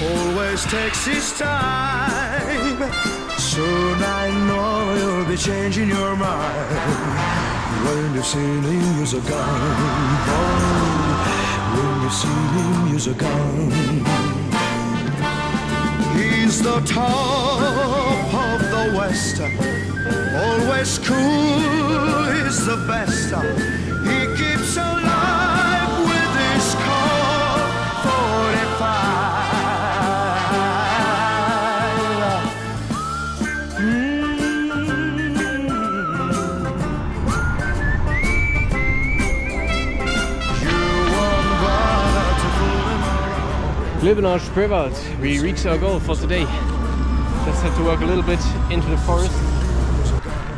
always takes his time. Soon I know you'll be changing your mind when you've seen him use a gun, boy. When you've seen him use a gun. He's the top of the West, always cool, he's the best. He keeps alive with his Colt 45. Liebenow Spreewald, we reached our goal for today. Just have to work a little bit into the forest.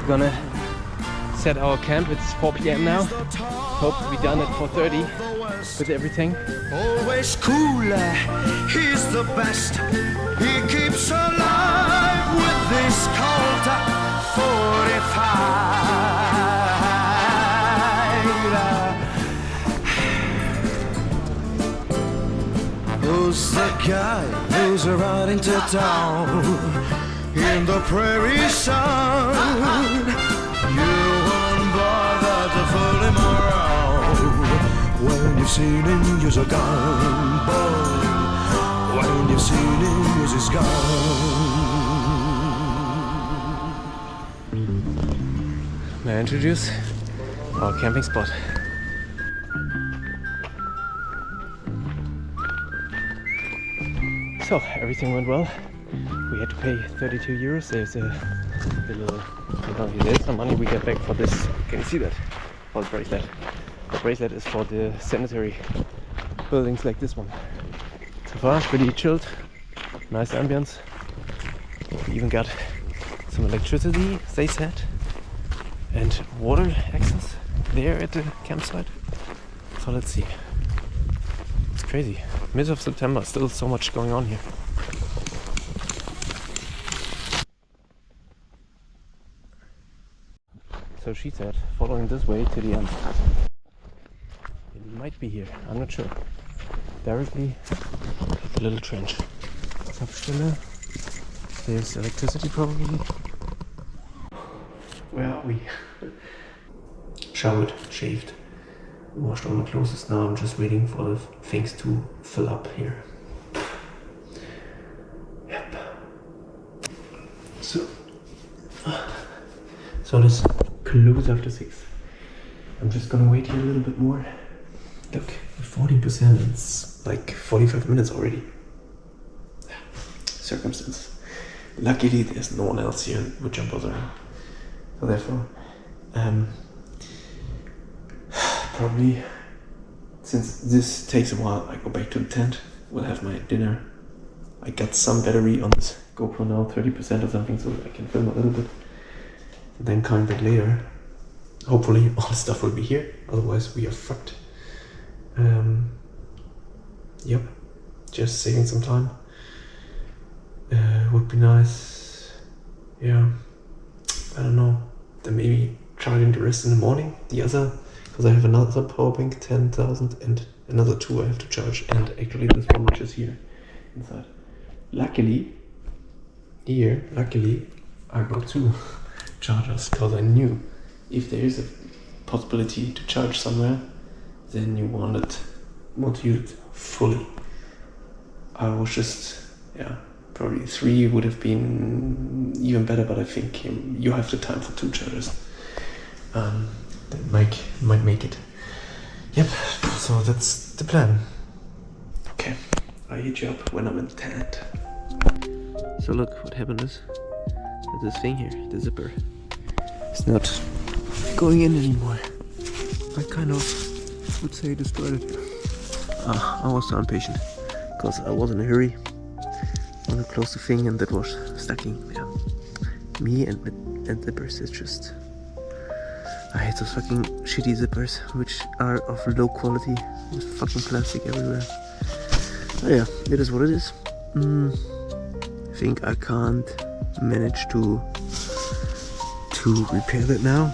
We're gonna set our camp. It's 4 p.m. now. Hope to be done at 4:30 with everything. Always cooler, he's the best. He keeps alive with this Colt 45. Who's the guy who's riding to town in the prairie sun? You won't bother to fool him around when you've seen him use a gun, boy. When you've seen him use his gun. May I introduce our camping spot? So everything went well. We had to pay 32 euros. There's a little, there's some money we get back for this. Can you see that? For the bracelet. The bracelet is for the sanitary buildings like this one. So far, pretty chilled. Nice ambience. We even got some electricity, they said, and water access there at the campsite. So let's see. It's crazy. Mid of September, still so much going on here. So she said, following this way to the end. It might be here, I'm not sure. Directly, a little trench. Zapfstelle. There's electricity probably. Where are we? Showered, shaved, washed all my clothes. Now I'm just waiting for the things to fill up here. Yep. So this close after 6. I'm just gonna wait here a little bit more. Look, 14%, it's like 45 minutes already. Circumstance. Luckily there's no one else here which I'm bothering. So therefore, probably, since this takes a while, I go back to the tent will have my dinner. I got some battery on this GoPro now, 30% or something, so I can film a little bit. And then coming back later, hopefully all the stuff will be here, otherwise we are fucked. Yep, just saving some time. Would be nice. Yeah, I don't know. Then maybe charging the rest in the morning. The other, because I have another power bank, 10,000, and another 2 I have to charge, and actually this one which is here inside. Luckily, I got 2 chargers, because I knew if there is a possibility to charge somewhere, then you want to use it fully. I was just, probably 3 would have been even better, but I think you have the time for 2 chargers. That might make it. Yep, so that's the plan. Okay, I hit you up when I'm in the tent. So look, what happened is that this thing here, the zipper, is not going in anymore. I kind of would say destroyed it. I was so impatient because I was in a hurry. I wanted to close the thing and that was stucking. Yeah. Me and zippers is just... I hate those fucking shitty zippers which are of low quality with fucking plastic everywhere. Oh yeah, it is what it is. I think I can't manage to repair that now.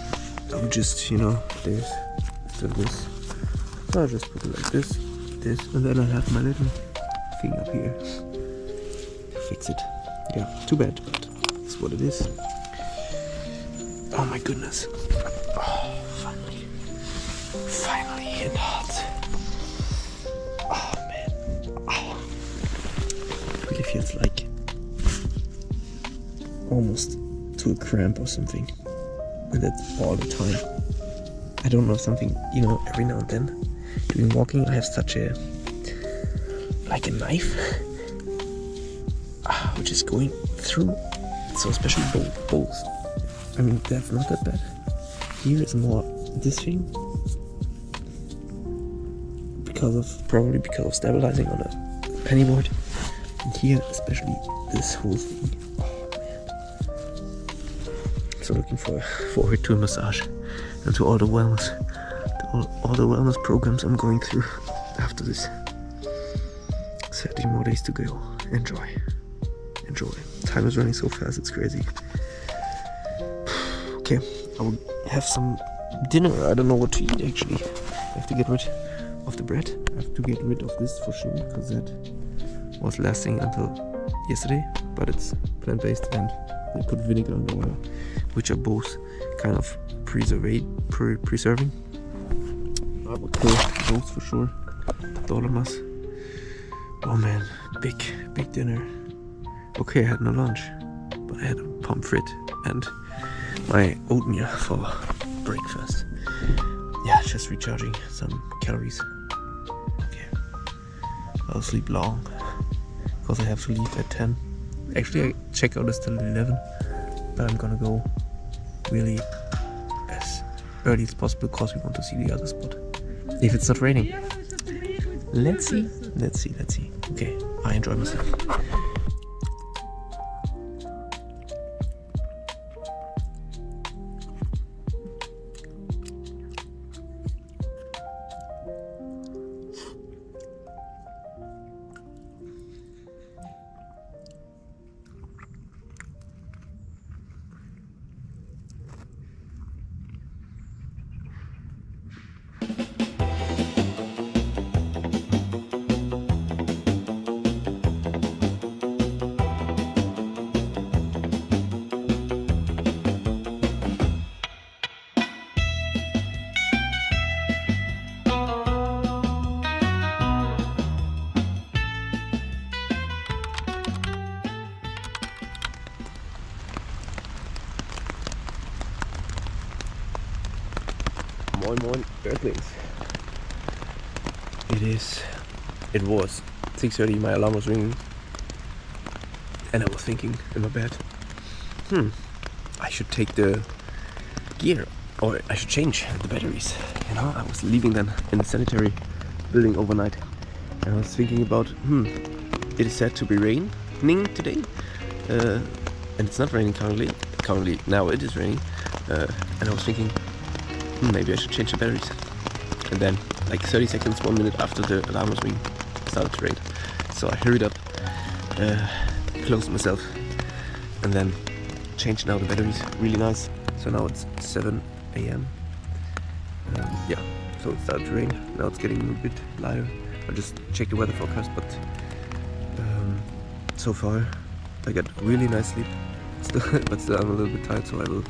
I'll just, there's still this. So I'll just put it like this, and then I have my little thing up here to fix it. Yeah, too bad, but it's what it is. Oh my goodness. Oh, finally hit hot. Oh man. Oh. It really feels like almost to a cramp or something. And that's all the time. I don't know, something, every now and then. Doing walking, I have such a, like a knife, which is going through. So especially both. I mean, that's not that bad. Here is more this thing, probably because of stabilizing on a penny board. And here, especially this whole thing. So looking forward to a massage and to all the wellness, all the wellness programs I'm going through after this. 30 more days to go. Enjoy. Time is running so fast, it's crazy. Okay, I will have some dinner. I don't know what to eat actually. I have to get rid of the bread. I have to get rid of this for sure, because that was lasting until yesterday, but it's plant-based and they put vinegar and oil, which are both kind of preserving. I will kill those for sure. Dolomas. Oh man, big dinner. Okay, I had no lunch, but I had a pommes frites and my oatmeal for breakfast. Yeah, just recharging some calories. Okay, I'll sleep long because I have to leave at 10. Actually, I check out is till 11, but I'm gonna go really as early as possible because we want to see the other spot. If it's not raining. Let's see. Okay, I enjoy myself. Moin Earthlings. It was 6:30, my alarm was ringing and I was thinking in my bed, I should take the gear, or I should change the batteries. I was leaving them in the sanitary building overnight I was thinking about, it is said to be raining today, and it's not raining currently. Currently, now it is raining, and I was thinking, maybe I should change the batteries. And then, like 30 seconds, 1 minute after the alarm was ringing, it started to rain. So I hurried up, closed myself, and then changed now the batteries. Really nice. So now it's 7 a.m. Yeah, so it started to rain. Now it's getting a bit lighter. I'll just check the weather forecast, but so far I got really nice sleep. But still I'm a little bit tired, so I will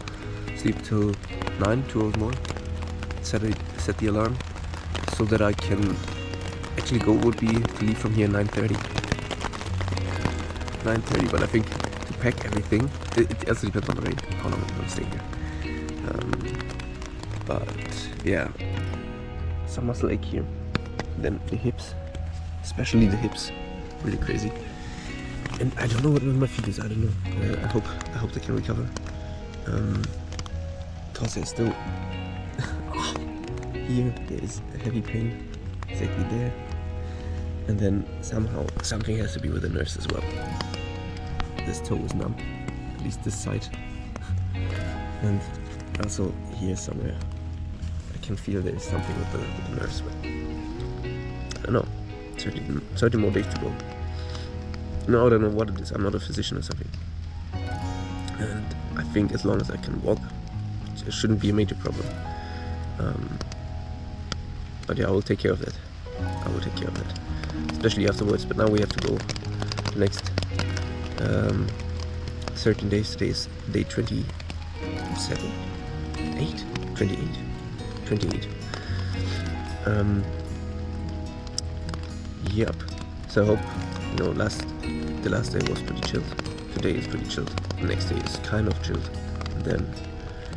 sleep till 9, 2 hours more. Set the alarm so that I can actually goal would be to leave from here 9:30. 9:30, but I think to pack everything, it also depends on the rain, how long I'm gonna stay here. But yeah, some muscle ache here. Then the hips, especially the hips, really crazy. And I don't know what my feet is. I don't know. I hope they can recover. Cause there's still here there is a heavy pain exactly there, and then somehow something has to be with the nerves as well. This toe is numb, at least this side, and also here somewhere I can feel there is something with the nerves. But I don't know. 30 more days to go. No, I don't know what it is. I'm not a physician or something. And I think as long as I can walk, it shouldn't be a major problem. But yeah, I will take care of that. Especially afterwards. But now we have to go the next 13 days. Today is day 28. Yep. So I hope, the last day was pretty chilled. Today is pretty chilled. The next day is kind of chilled. And then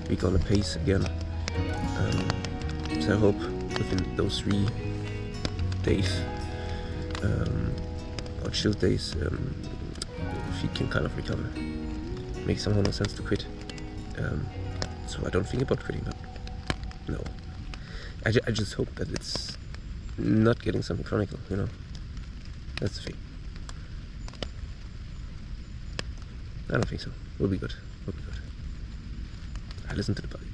we're gonna pace again. So I hope within those 3 days, or chilled days, feet can kind of recover. Makes somehow no sense to quit. So I don't think about quitting, but no. I just hope that it's not getting something chronic, That's the thing. I don't think so. We'll be good. I listen to the body.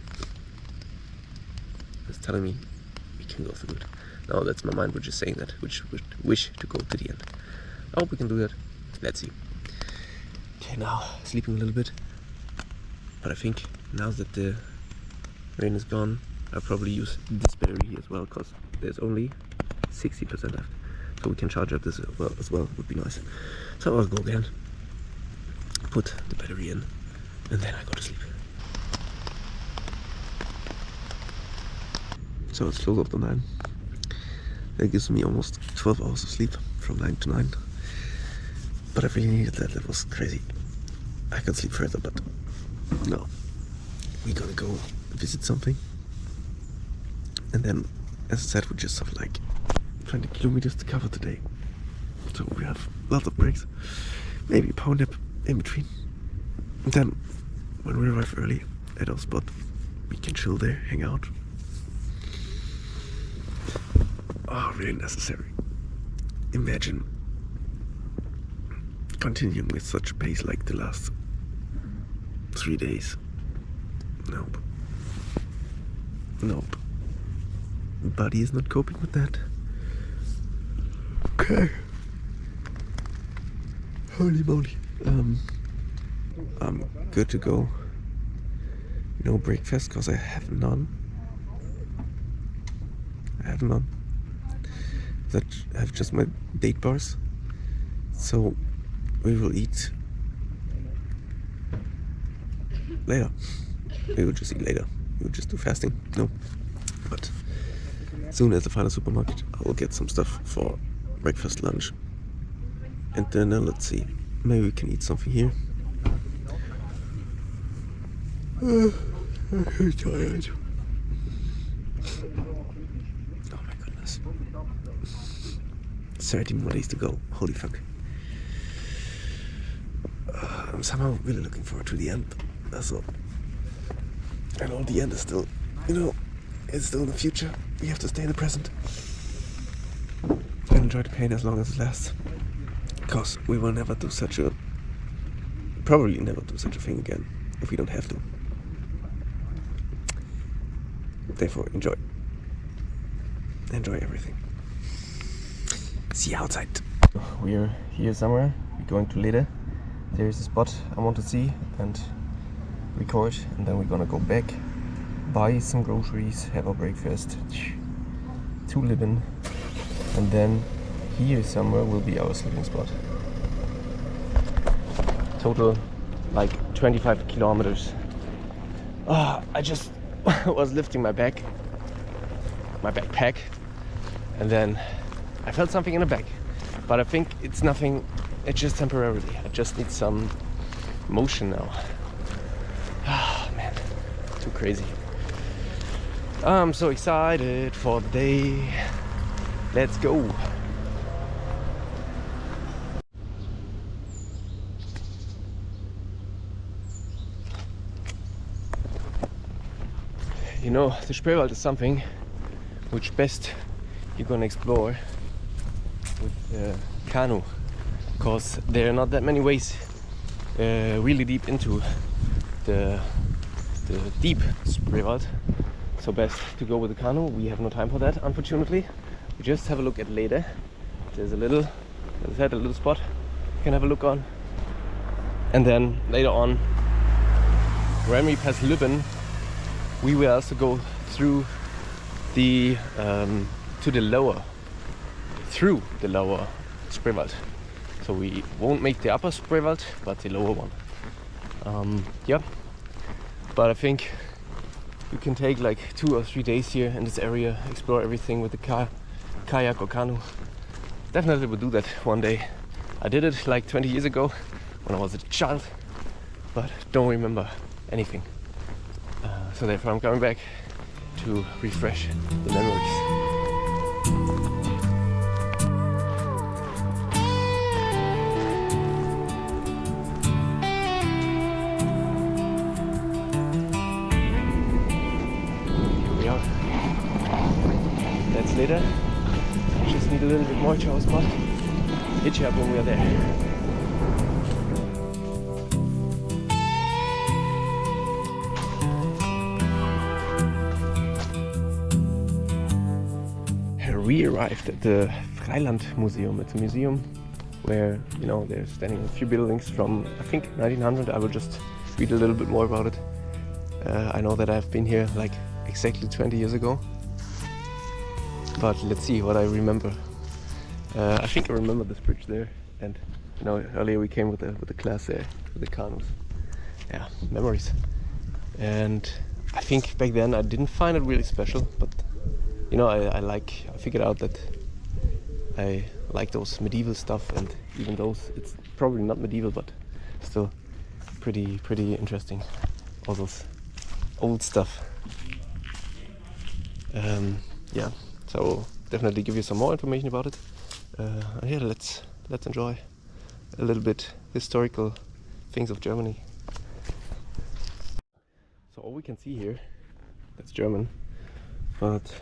It's telling me we can go through it. Now that's my mind which is saying that, which would wish to go to the end. I hope we can do that. Let's see. Okay, now sleeping a little bit. But I think now that the rain is gone, I'll probably use this battery here as well, because there's only 60% left. So we can charge up this as well, would be nice. So I'll go again, put the battery in, and then I go to sleep. So it's close after 9. That gives me almost 12 hours of sleep, from 9 to 9. But I really needed that. That was crazy. I can sleep further, but no. We're gonna go visit something, and then, as I said, we just have like 20 kilometers to cover today. So we have lots of breaks, maybe a power nap in between. And then, when we arrive early at our spot, we can chill there, hang out. Oh, really necessary. Imagine continuing with such a pace like the last 3 days. Nope. Body is not coping with that. Okay. Holy moly. I'm good to go. No breakfast because I have none. I have just my date bars. So we will eat later. We will just eat later. We will just do fasting. No. But soon at the final supermarket, I will get some stuff for breakfast, lunch. And then let's see. Maybe we can eat something here. I'm tired. Oh my goodness. 30 more days to go. Holy fuck. I'm somehow really looking forward to the end. That's all. I know the end is still, it's still in the future. We have to stay in the present. And enjoy the pain as long as it lasts. Because we will never do such a... probably never do such a thing again if we don't have to. Therefore, enjoy. Enjoy everything. See you outside. We're here somewhere. We're going to Lede. There's a spot I want to see and record, and then we're gonna go back, buy some groceries, have a breakfast, to Libben, and then here somewhere will be our sleeping spot. Total like 25 kilometers. I just was lifting my backpack, and then I felt something in the back, but I think it's nothing, it's just temporarily. I just need some motion now. Man, too crazy. I'm so excited for the day. Let's go. You know, the Spreewald is something which best you're gonna explore with canoe, because there are not that many ways really deep into the deep Spreewald. So best to go with the canoe. We have no time for that, unfortunately. We just have a look at Lede. There's a little, as I said, a little spot you can have a look on. And then later on, when we pass Libben, we will also go through the through the lower Spreewald. So we won't make the upper Spreewald, but the lower one. Yeah, but I think we can take like 2 or 3 days here in this area, explore everything with the kayak or canoe. Definitely will do that one day. I did it like 20 years ago when I was a child, but don't remember anything. So therefore I'm coming back to refresh the memories. That's Lede. Just need a little bit more to our spot. Hitch up when we are there. We arrived at the Freiland Museum. It's a museum where, you know, they're standing a few buildings from, I think, 1900. I will just read a little bit more about it. I know that I've been here like exactly 20 years ago. But let's see what I remember. I think I remember this bridge there, and you know, earlier we came with the class there, with the canoes. Yeah, memories. And I think back then I didn't find it really special, but you know, I figured out that I like those medieval stuff, and even those, it's probably not medieval, but still pretty interesting. All those old stuff. Yeah. So definitely give you some more information about it. Yeah, let's enjoy a little bit historical things of Germany. So all we can see here, that's German, but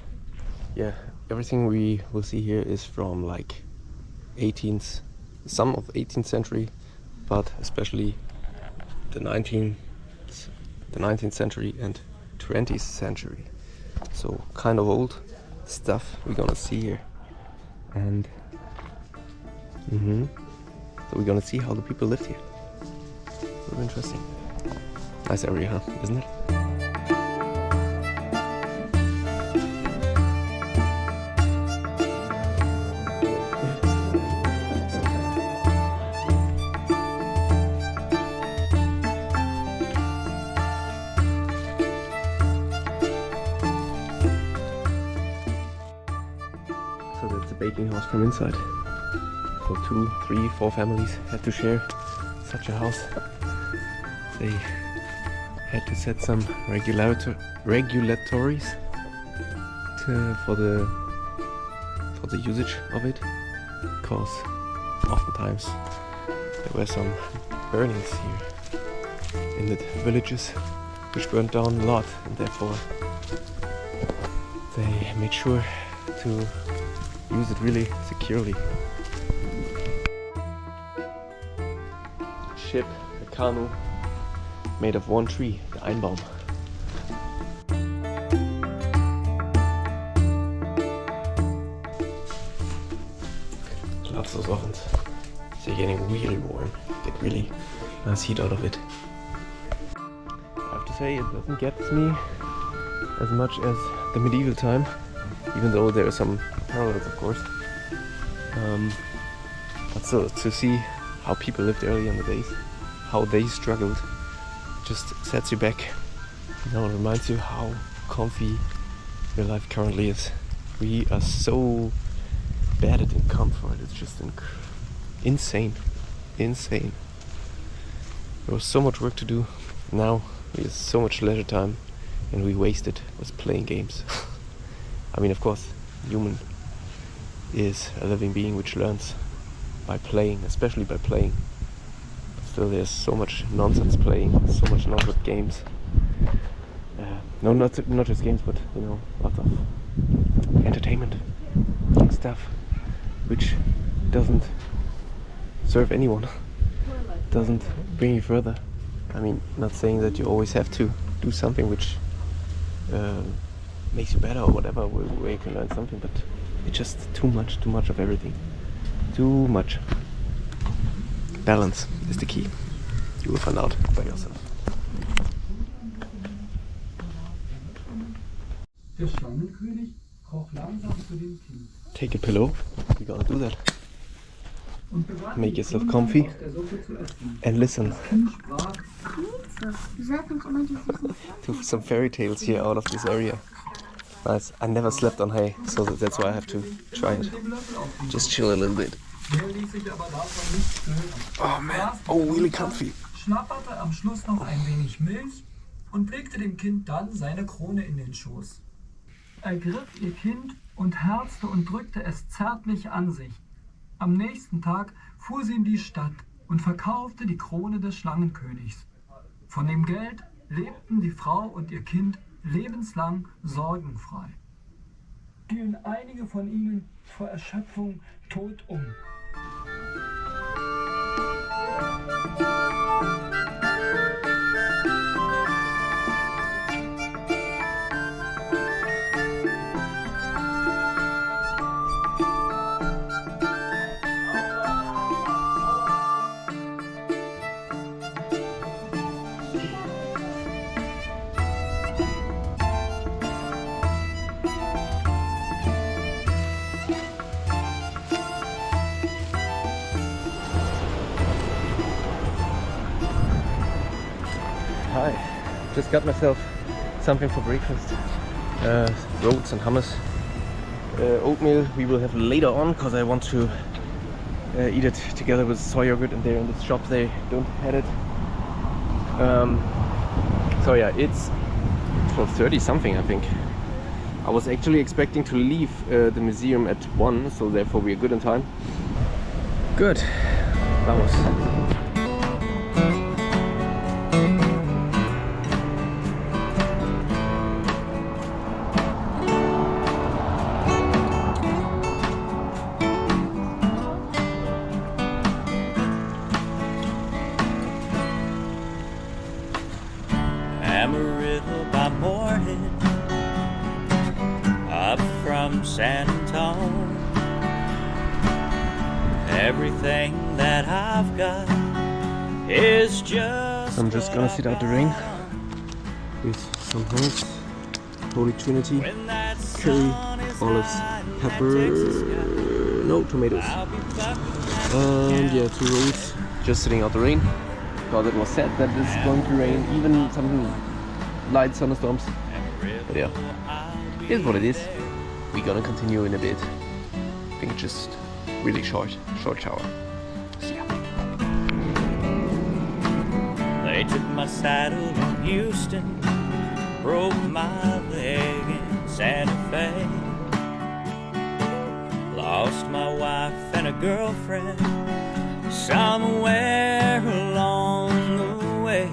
yeah, everything we will see here is from like 18th, some of 18th century, but especially the 19th century and 20th century. So kind of old stuff we're gonna see here, and so we're gonna see how the people lived here. Really interesting. Nice area, huh? Isn't it? So that's the baking house from inside. So 2, 3, 4 families had to share such a house. They had to set some regulatories for the usage of it, because oftentimes there were some burnings here in the villages which burned down a lot, and therefore they made sure to use it really securely. Ship, a canoe made of one tree, the Einbaum. Lots of ovens. So you're getting really warm. Get really nice heat out of it. I have to say it doesn't get me as much as the medieval time, even though there are some parallels, of course. But still, to see how people lived early in the days, how they struggled, just sets you back. You know, it reminds you how comfy your life currently is. We are so bad at comfort. It's just insane. There was so much work to do. Now we have so much leisure time, and we waste it with playing games. I mean, of course, human is a living being which learns by playing, especially by playing. Still, there's so much nonsense playing, so much nonsense games. No, not just games, but you know, lots of entertainment stuff, which doesn't serve anyone, doesn't bring you further. I mean, not saying that you always have to do something which makes you better or whatever, where you can learn something, but it's just too much of everything. Too much. Balance is the key. You will find out by yourself. Der Schlangenkönig kroch langsam zu dem Kind. Take a pillow. We're gonna do that. Make yourself comfy and listen to some fairy tales here out of this area. Nice. I never slept on hay, so that's why I have to try it. Just chill a little bit. Oh man, oh really comfy. Schnapperte am Schluss noch ein wenig Milch und legte dem Kind dann seine Krone in den Schoß. Er griff ihr Kind und herzte und drückte es zärtlich an sich. Am nächsten Tag fuhr sie in die Stadt und verkaufte die Krone des Schlangenkönigs. Von dem Geld lebten die Frau und ihr Kind lebenslang sorgenfrei. Fielen einige von ihnen vor Erschöpfung tot um. Hi, just got myself something for breakfast. Oats and hummus. Oatmeal we will have later on because I want to eat it together with soy yogurt, and there in this shop they don't have it. So yeah, it's 12:30 something, I think. I was actually expecting to leave the museum at 1, so therefore we are good in time. Good. Vamos. Amarillo by morning, up from San Antonio. Everything that I've got is just. I'm just gonna sit out the rain with some hummus, Holy Trinity, curry, olives, pepper, no tomatoes, and yeah, 2 rolls. Just sitting out the rain because it was said that it's going to rain, even some light thunderstorms. But yeah, here's what it is. We're gonna continue in a bit. I think just really short shower. See ya. They took my saddle in Houston, broke my leg in Santa Fe, lost my wife and a girlfriend somewhere along the way.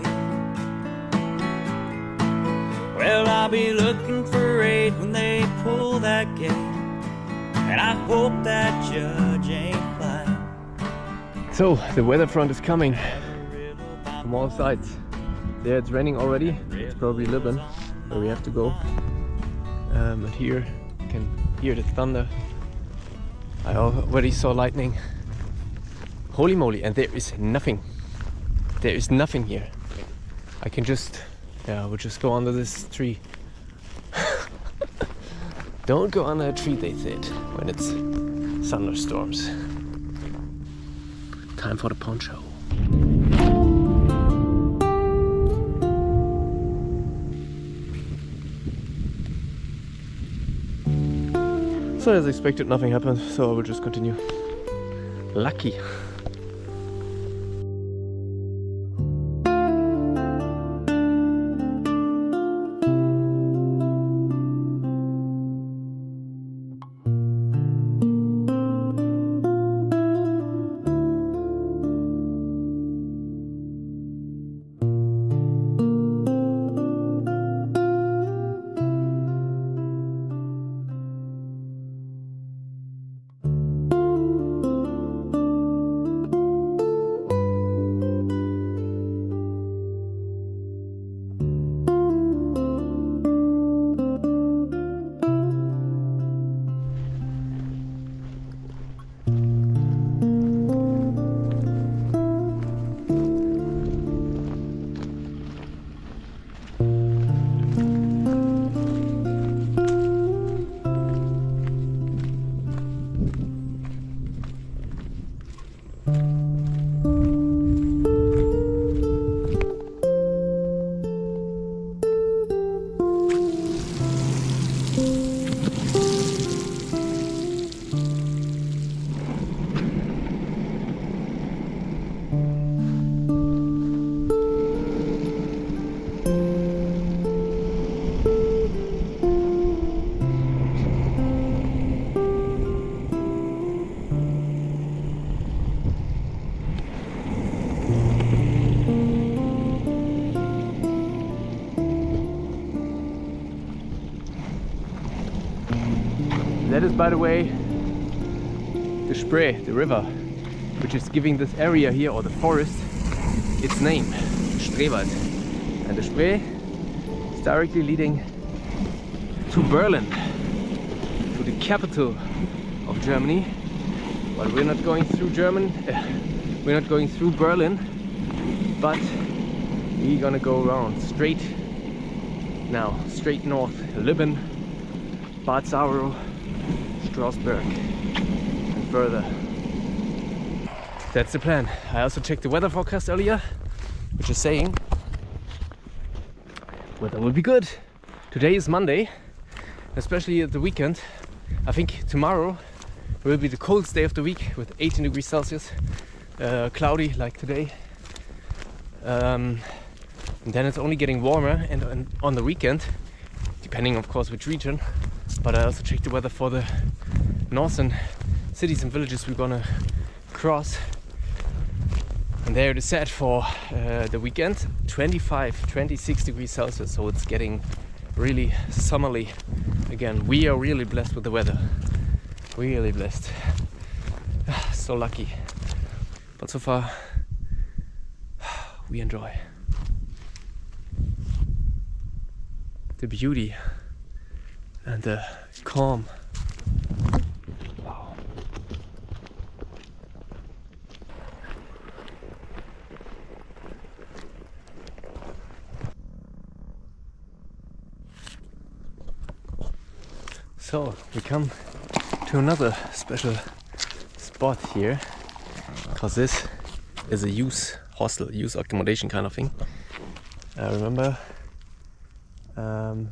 Well, I'll be looking for 8 when they pull that gate, and I hope that judge ain't blind. So the weather front is coming from all sides. There it's raining already. It's probably Liban where we have to go. And here you can hear the thunder. I already saw lightning. Holy moly, and there is nothing. There is nothing here. I can just, we'll just go under this tree. Don't go under a tree, they said, when it's thunderstorms. Time for the poncho. So as expected, nothing happened, so I will just continue. Lucky. That is, by the way, the Spree, the river, which is giving this area here, or the forest, its name, Spreewald. And the Spree is directly leading to Berlin, to the capital of Germany. But we're not going through we're not going through Berlin, but we're gonna go around straight north, Liban, Bad Sauerau, Strasbourg and further. That's the plan. I also checked the weather forecast earlier, which is saying weather will be good. Today is Monday, especially at the weekend. I think tomorrow will be the coldest day of the week with 18 degrees Celsius, cloudy like today. And then it's only getting warmer, and on the weekend, depending of course which region, but I also checked the weather for the northern cities and villages we're gonna cross, and there it is set for the weekend 26 degrees Celsius, so it's getting really summerly again. We are really blessed with the weather, really blessed. So lucky, but so far we enjoy the beauty and the calm. Wow. So we come to another special spot here, because this is a youth hostel, youth accommodation kind of thing. I remember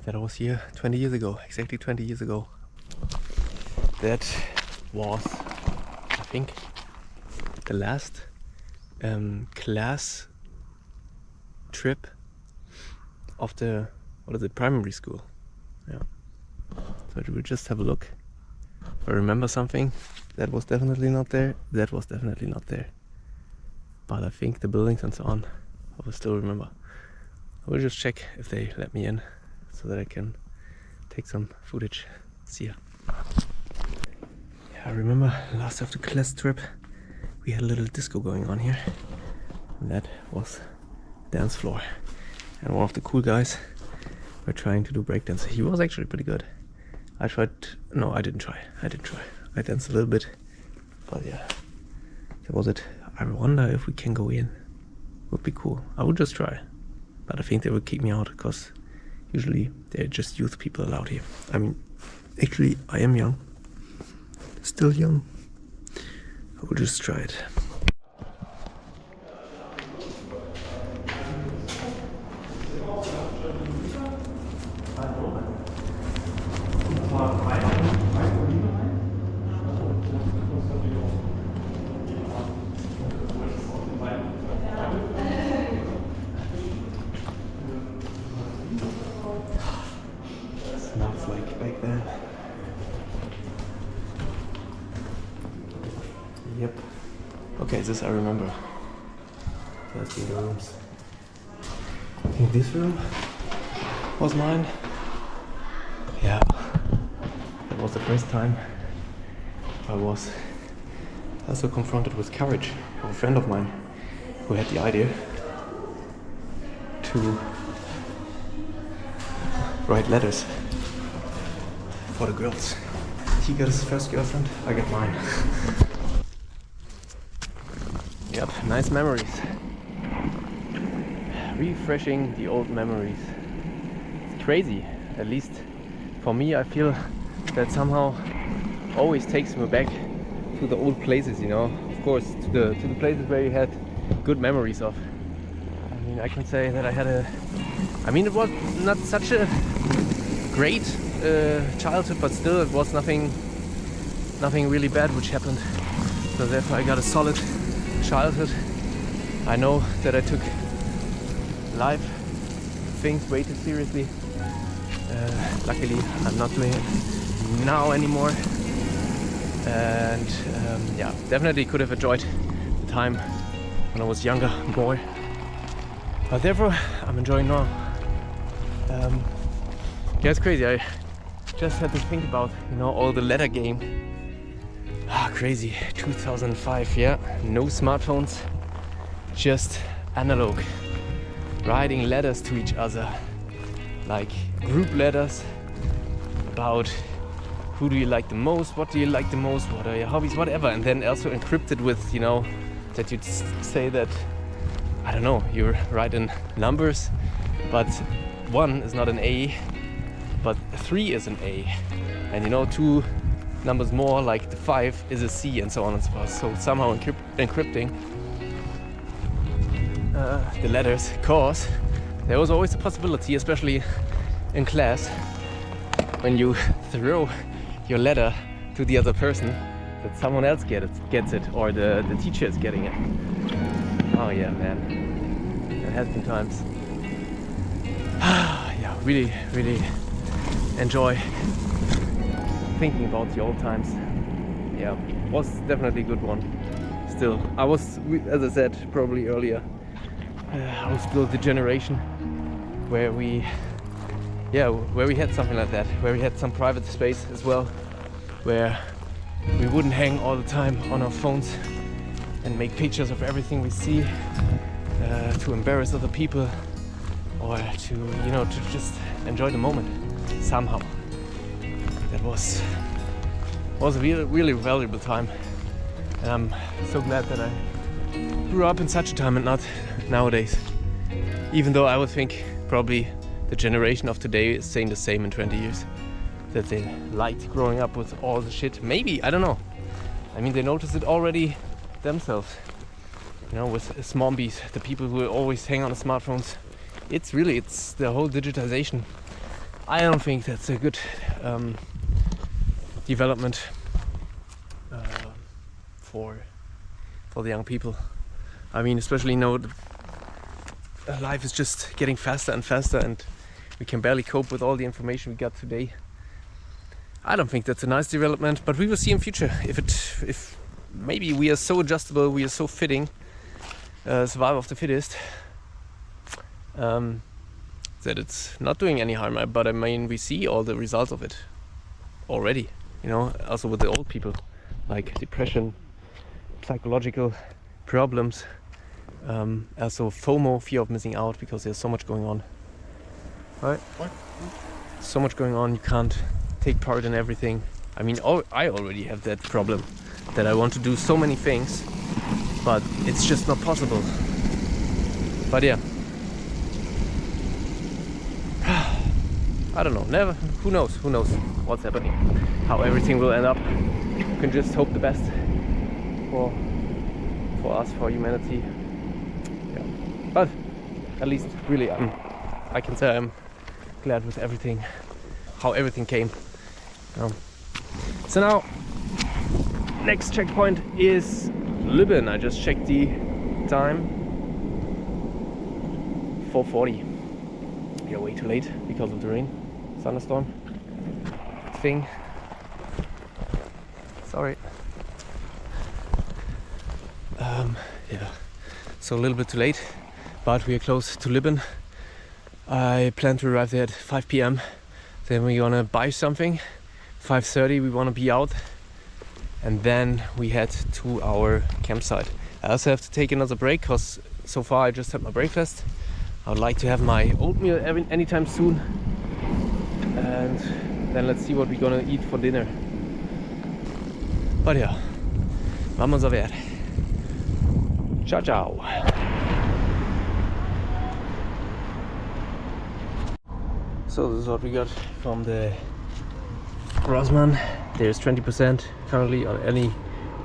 that I was here 20 years ago, exactly 20 years ago. That was, I think, the last class trip of the, primary school. Yeah. So we'll just have a look. If I remember something, that was definitely not there, that was definitely not there. But I think the buildings and so on, I will still remember. I will just check if they let me in, so that I can take some footage. See ya. I remember last after class trip, we had a little disco going on here. And that was the dance floor. And one of the cool guys were trying to do breakdance. He was actually pretty good. I tried. No, I didn't try. I danced a little bit. But yeah, that was it. I wonder if we can go in. Would be cool. I would just try. But I think they would kick me out because usually they're just youth people allowed here. I mean, actually, I am young. Still young. I will just try it. Smells like back there. Yep. Okay, this I remember. That's the rooms. I think this room was mine. Yeah. That was the first time I was also confronted with courage of a friend of mine who had the idea to write letters for the girls. He got his first girlfriend, I got mine. Yep, nice memories. Refreshing the old memories. It's crazy, at least for me. I feel that somehow always takes me back to the old places, you know. Of course, to the places where you had good memories of. I mean, I can say that I had it was not such a great childhood, but still it was nothing really bad which happened. So therefore I got a solid childhood. I know that I took life things way too seriously. Luckily I'm not doing it now anymore, and yeah, definitely could have enjoyed the time when I was younger boy, but therefore I'm enjoying now. Yeah, it's crazy. I just had to think about, you know, all the letter game. Crazy. 2005, yeah. No smartphones, just analog. Writing letters to each other, like group letters about who do you like the most, what do you like the most, what are your hobbies, whatever. And then also encrypted with, you know, that you'd say that, I don't know, you're writing numbers, but 1 is not an A, but 3 is an A. And you know, 2 numbers more, like the 5 is a C, and so on and so forth. So somehow encrypting the letters, cause there was always a possibility, especially in class, when you throw your letter to the other person, that someone else gets it, or the teacher is getting it. Oh yeah, man, it has been times. Yeah, really enjoy thinking about the old times. Yeah, was definitely a good one. Still, I was, as I said probably earlier, I was still the generation where we had something like that, where we had some private space as well, where we wouldn't hang all the time on our phones and make pictures of everything we see to embarrass other people, or to, you know, to just enjoy the moment somehow. That was a really valuable time, and I'm so glad that I grew up in such a time and not nowadays. Even though I would think probably the generation of today is saying the same in 20 years, that they liked growing up with all the shit. Maybe, I don't know. I mean, they noticed it already themselves. You know, with zombies, the people who always hang on the smartphones. It's the whole digitization. I don't think that's a good development for the young people. I mean, especially, you know, life is just getting faster and faster, and we can barely cope with all the information we got today. I don't think that's a nice development, but we will see in future if maybe we are so adjustable, we are so fitting, survival of the fittest, that it's not doing any harm. But I mean, we see all the results of it already, you know, also with the old people like depression, psychological problems, also FOMO, fear of missing out, because there's so much going on. Right? So much going on, you can't take part in everything. I mean, I already have that problem, that I want to do so many things, but it's just not possible. But yeah, I don't know, never, who knows what's happening, how everything will end up. You can just hope the best for us, for humanity. Yeah. But at least really I can say I'm glad with everything, how everything came. So now next checkpoint is Lübben. I just checked the time, 4:40. Yeah, way too late because of the rain, thunderstorm thing. Sorry. Yeah, so a little bit too late, but we are close to Lübben. I plan to arrive there at 5 p.m. Then we're gonna buy something. 5:30 we wanna be out, and then we head to our campsite. I also have to take another break because so far I just had my breakfast. I would like to have my oatmeal anytime soon, and then let's see what we're gonna eat for dinner. But ja, machen wir unser Wert. Ciao, ciao. So this is what we got from the Rossmann. There's 20% currently on any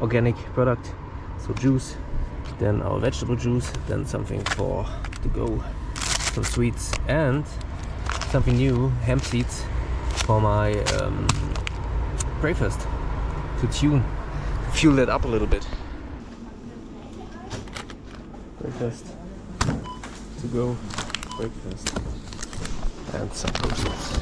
organic product. So juice, then our vegetable juice, then something for to go, some sweets, and something new, hemp seeds for my breakfast, to fuel that up a little bit. Breakfast, to go, breakfast, and some proteins.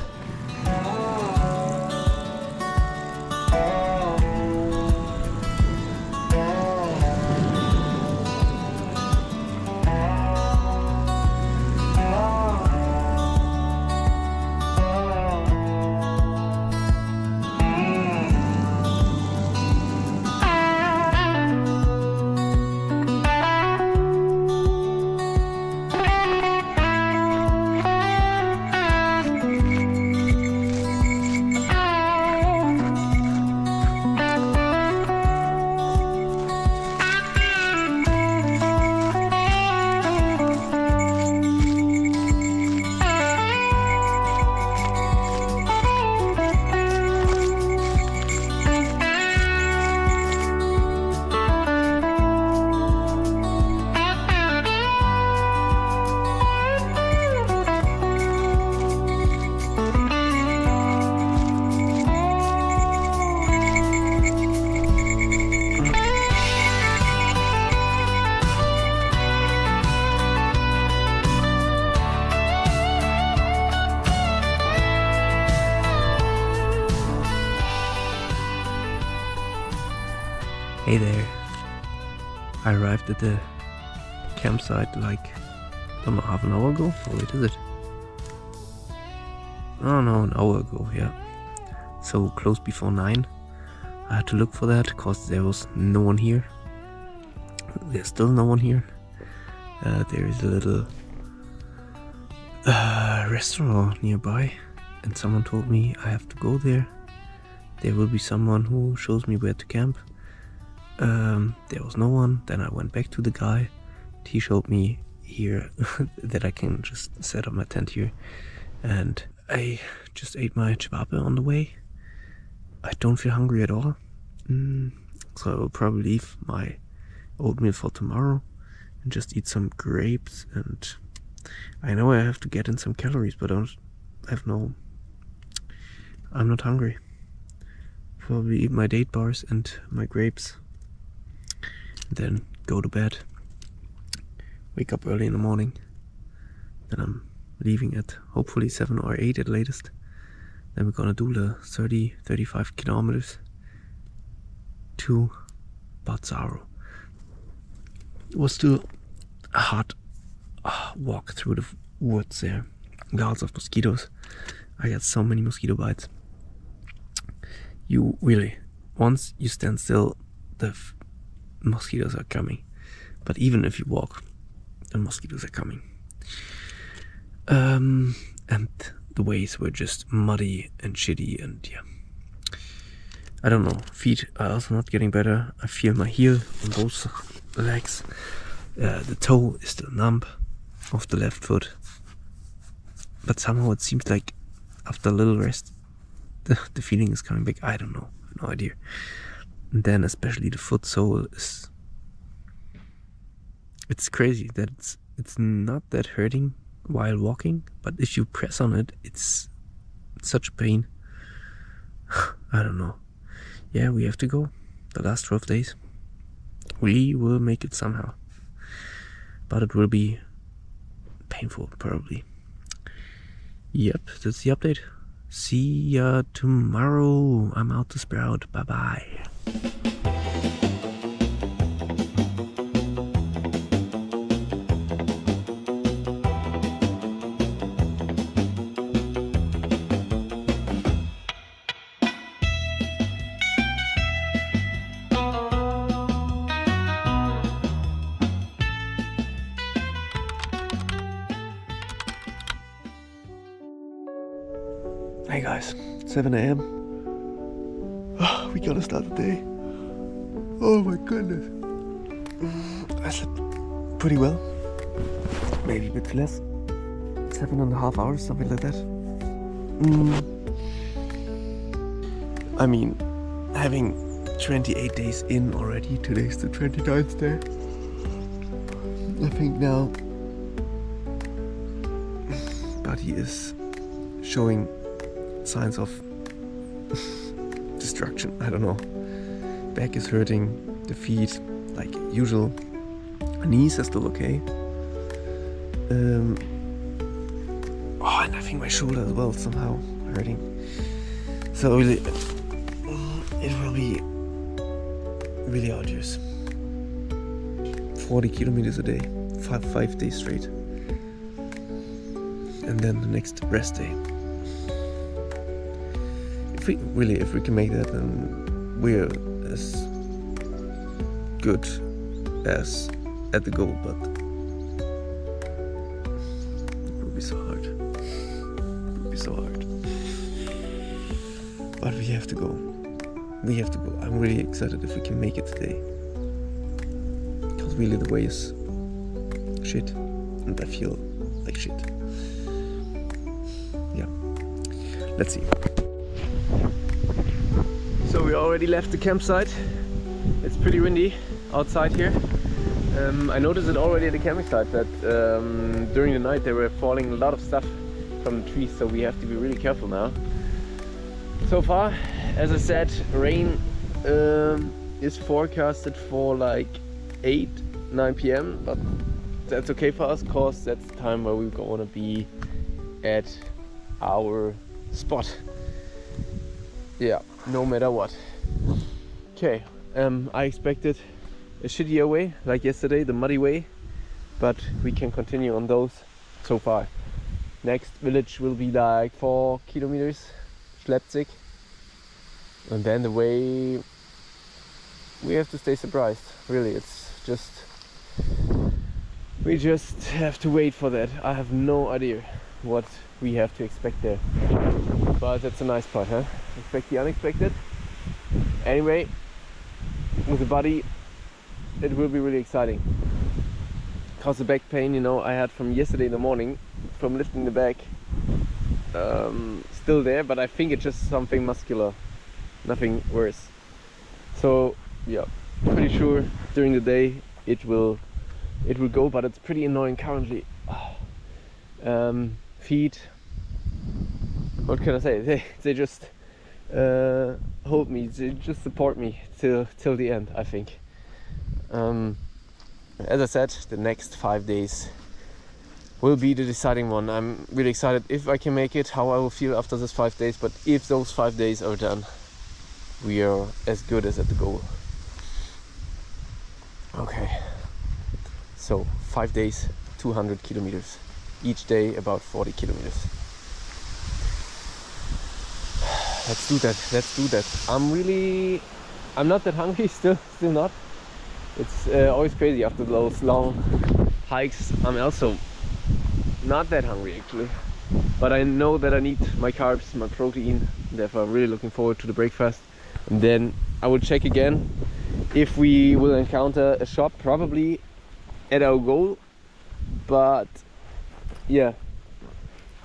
Hey there. I arrived at the campsite like, I don't know, half an hour ago? Or wait, is it? Oh no, an hour ago, yeah. So close before 9. I had to look for that because there was no one here. There's still no one here. There is a little restaurant nearby, and someone told me I have to go there. There will be someone who shows me where to camp. There was no one. Then I went back to the guy. He showed me here that I can just set up my tent here. And I just ate my cevape on the way. I don't feel hungry at all. So I will probably leave my oatmeal for tomorrow and just eat some grapes. And I know I have to get in some calories, but I'm not hungry. Probably eat my date bars and my grapes. Then go to bed, wake up early in the morning, then I'm leaving at hopefully 7 or 8 at latest. Then we're gonna do the 30-35 kilometers to Balsaro. It was still a hard walk through the woods there, lots of mosquitoes. I got so many mosquito bites. You really once you stand still, the mosquitoes are coming. But even if you walk, the mosquitoes are coming. And the ways were just muddy and shitty, and yeah. I don't know, feet are also not getting better. I feel my heel on both legs. The toe is still numb of the left foot. But somehow it seems like after a little rest, the feeling is coming back. I don't know, I have no idea. And then especially the foot sole is... It's crazy that it's not that hurting while walking, but if you press on it, it's such a pain. I don't know. Yeah, we have to go. The last 12 days. We will make it somehow. But it will be painful, probably. Yep, that's the update. See ya tomorrow. I'm out to Sprout. Bye-bye. Hey guys, 7 a.m. Oh, we gotta start the day. Oh my goodness. I slept pretty well. Maybe a bit less. 7.5 hours, something like that. I mean, having 28 days in already, today's the 29th day. I think now body is showing signs of destruction. I don't know. Back is hurting, the feet like usual. Knees are still okay. Oh, and I think my shoulder as well somehow hurting. So really, it will be really arduous. 40 kilometers a day, five days straight, and then the next rest day. If we can make that, then we're as good as at the goal, but it will be so hard. It will be so hard. But we have to go. We have to go. I'm really excited if we can make it today. Because really the way is shit, and I feel like shit. Yeah. Let's see. So we already left the campsite. It's pretty windy outside here. I noticed it already at the campsite that during the night there were falling a lot of stuff from the trees, so we have to be really careful now. So far, as I said, rain is forecasted for like 8-9 p.m. but that's okay for us, cause that's the time where we're gonna be at our spot. Yeah, no matter what. Okay, I expected a shittier way, like yesterday, the muddy way, but we can continue on those so far. Next village will be like 4 kilometers, Schleppzig, and then the way we have to stay surprised. Really, it's just, we just have to wait for that. I have no idea what we have to expect there, but that's a nice part, huh? Expect the unexpected. Anyway, with the body, it will be really exciting. Cause the back pain, you know, I had from yesterday in the morning from lifting the bag, still there, but I think it's just something muscular, nothing worse. So yeah, pretty sure during the day it will go, but it's pretty annoying currently. Feet, what can I say? They just hold me, they just support me till the end, I think. As I said, the next 5 days will be the deciding one. I'm really excited if I can make it, how I will feel after this 5 days, but if those 5 days are done, we are as good as at the goal. Okay, so 5 days, 200 kilometers. Each day about 40 kilometers. Let's do that, let's do that. I'm really I'm not that hungry, still not. It's always crazy after those long hikes. I'm also not that hungry actually, but I know that I need my carbs, my protein. Therefore, I'm really looking forward to the breakfast. And then I will check again if we will encounter a shop, probably at our goal. But yeah,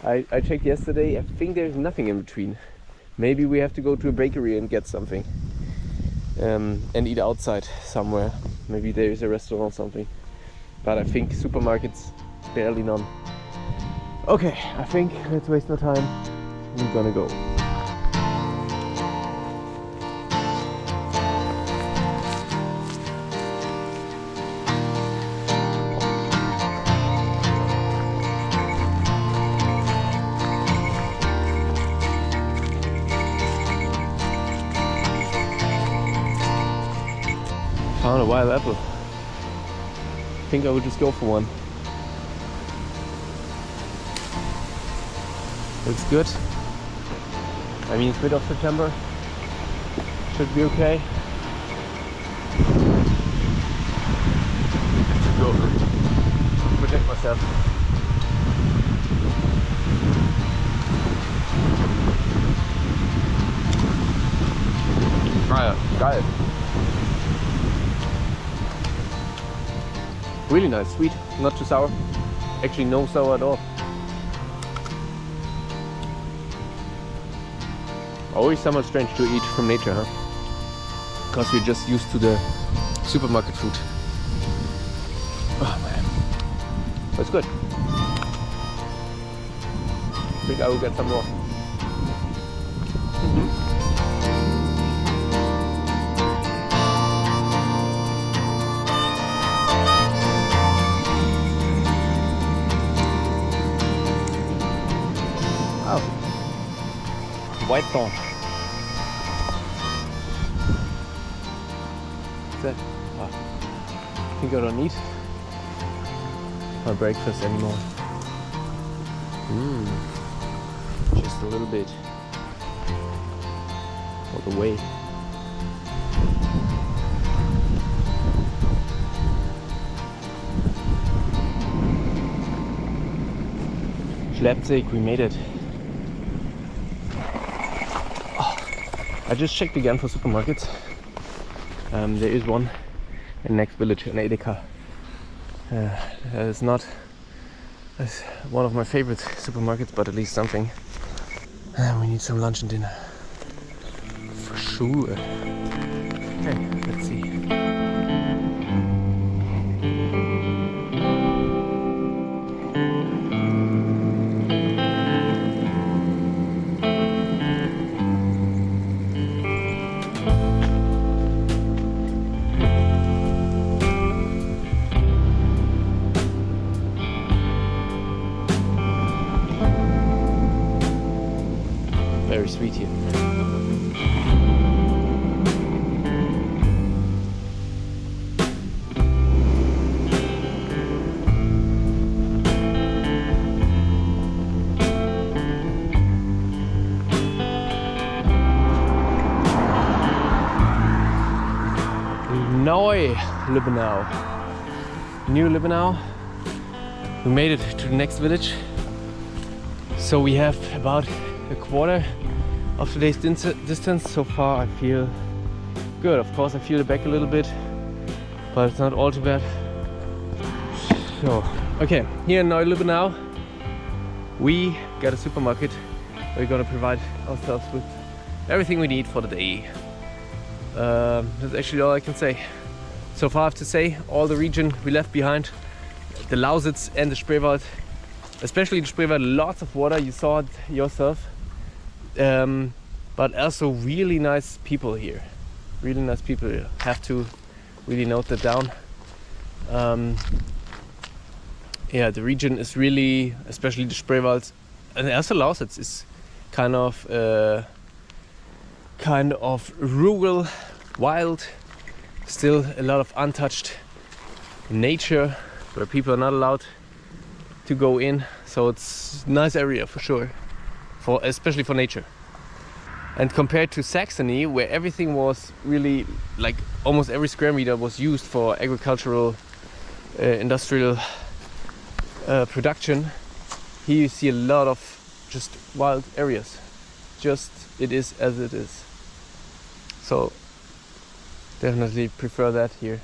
I checked yesterday. I think there's nothing in between. Maybe we have to go to a bakery and get something and eat outside somewhere. Maybe there is a restaurant or something. But I think supermarkets, barely none. Okay, I think let's waste no time. We're gonna go. Found a wild apple. I think I would just go for one. Looks good. I mean, it's mid of September. Should be okay. Go. Protect myself. Geil. Really nice, sweet, not too sour. Actually no sour at all. Always somewhat strange to eat from nature, huh? Because we're just used to the supermarket food. Oh man, that's good. I think I will get some more. White thorn. What's that? Oh, I think I don't need my breakfast anymore. Just a little bit. All the way. Leipzig, we made it. I just checked again for supermarkets. There is one in the next village, an Edeka. It's not one of my favorite supermarkets, but at least something. We need some lunch and dinner. For sure. Okay, let's see. Very sweet here. Neu-Lübbenau. New Lübbenau. We made it to the next village. So we have about a quarter of today's distance. So far I feel good. Of course I feel the back a little bit, but it's not all too bad. So, okay, here in Neu-Lübbenau we got a supermarket. We're gonna provide ourselves with everything we need for the day. That's actually all I can say. So far I have to say, all the region we left behind, the Lausitz and the Spreewald, especially the Spreewald, lots of water, you saw it yourself. But also really nice people here. Really nice people here. Have to really note that down. Yeah, the region is really, especially the Spreewald and also Lausitz, is kind of rural, wild, still a lot of untouched nature where people are not allowed to go in. So it's a nice area for sure, especially for nature. And compared to Saxony, where everything was really, like almost every square meter was used for agricultural, industrial production, here you see a lot of just wild areas. Just it is as it is. So definitely prefer that here.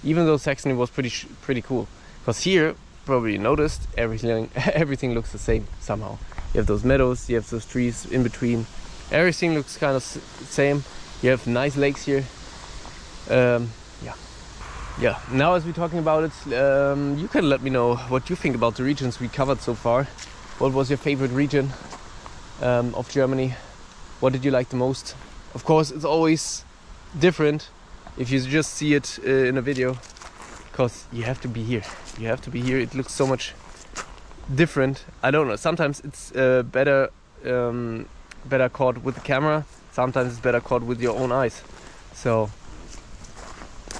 Even though Saxony was pretty cool, because here probably you noticed everything looks the same somehow. You have those meadows, you have those trees in between. Everything looks kind of same. You have nice lakes here. Yeah. Now as we're talking about it, you can let me know what you think about the regions we covered so far. What was your favorite region of Germany? What did you like the most? Of course, it's always different if you just see it in a video, because you have to be here. You have to be here. It looks so much different. I don't know. Sometimes it's better caught with the camera. Sometimes it's better caught with your own eyes. So,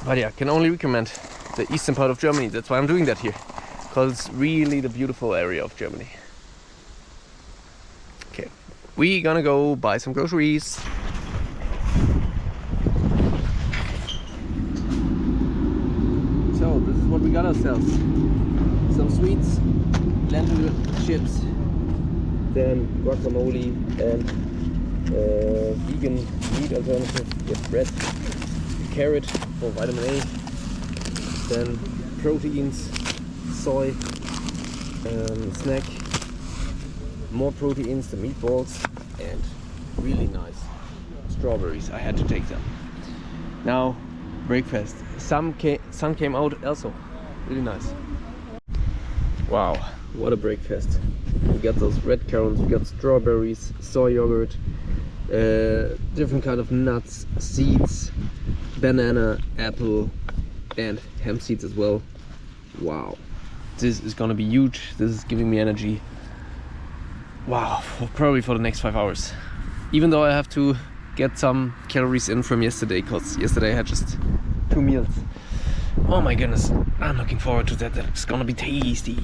but yeah, can only recommend the eastern part of Germany. That's why I'm doing that here, because it's really the beautiful area of Germany. Okay, we're gonna go buy some groceries. So this is what we got ourselves. Some sweets, lentil chips, then guacamole and vegan meat alternative with bread, carrot for vitamin A, then proteins, soy, snack, more proteins, the meatballs, and really nice strawberries. I had to take them. Now breakfast. Sun came out also. Really nice. Wow, what a breakfast. We got those red currants, we got strawberries, soy yogurt, different kind of nuts, seeds, banana, apple, and hemp seeds as well. Wow, this is gonna be huge. This is giving me energy. Wow, probably for the next 5 hours. Even though I have to get some calories in from yesterday, because yesterday I had just 2 meals. Oh my goodness, I'm looking forward to that. That's gonna be tasty.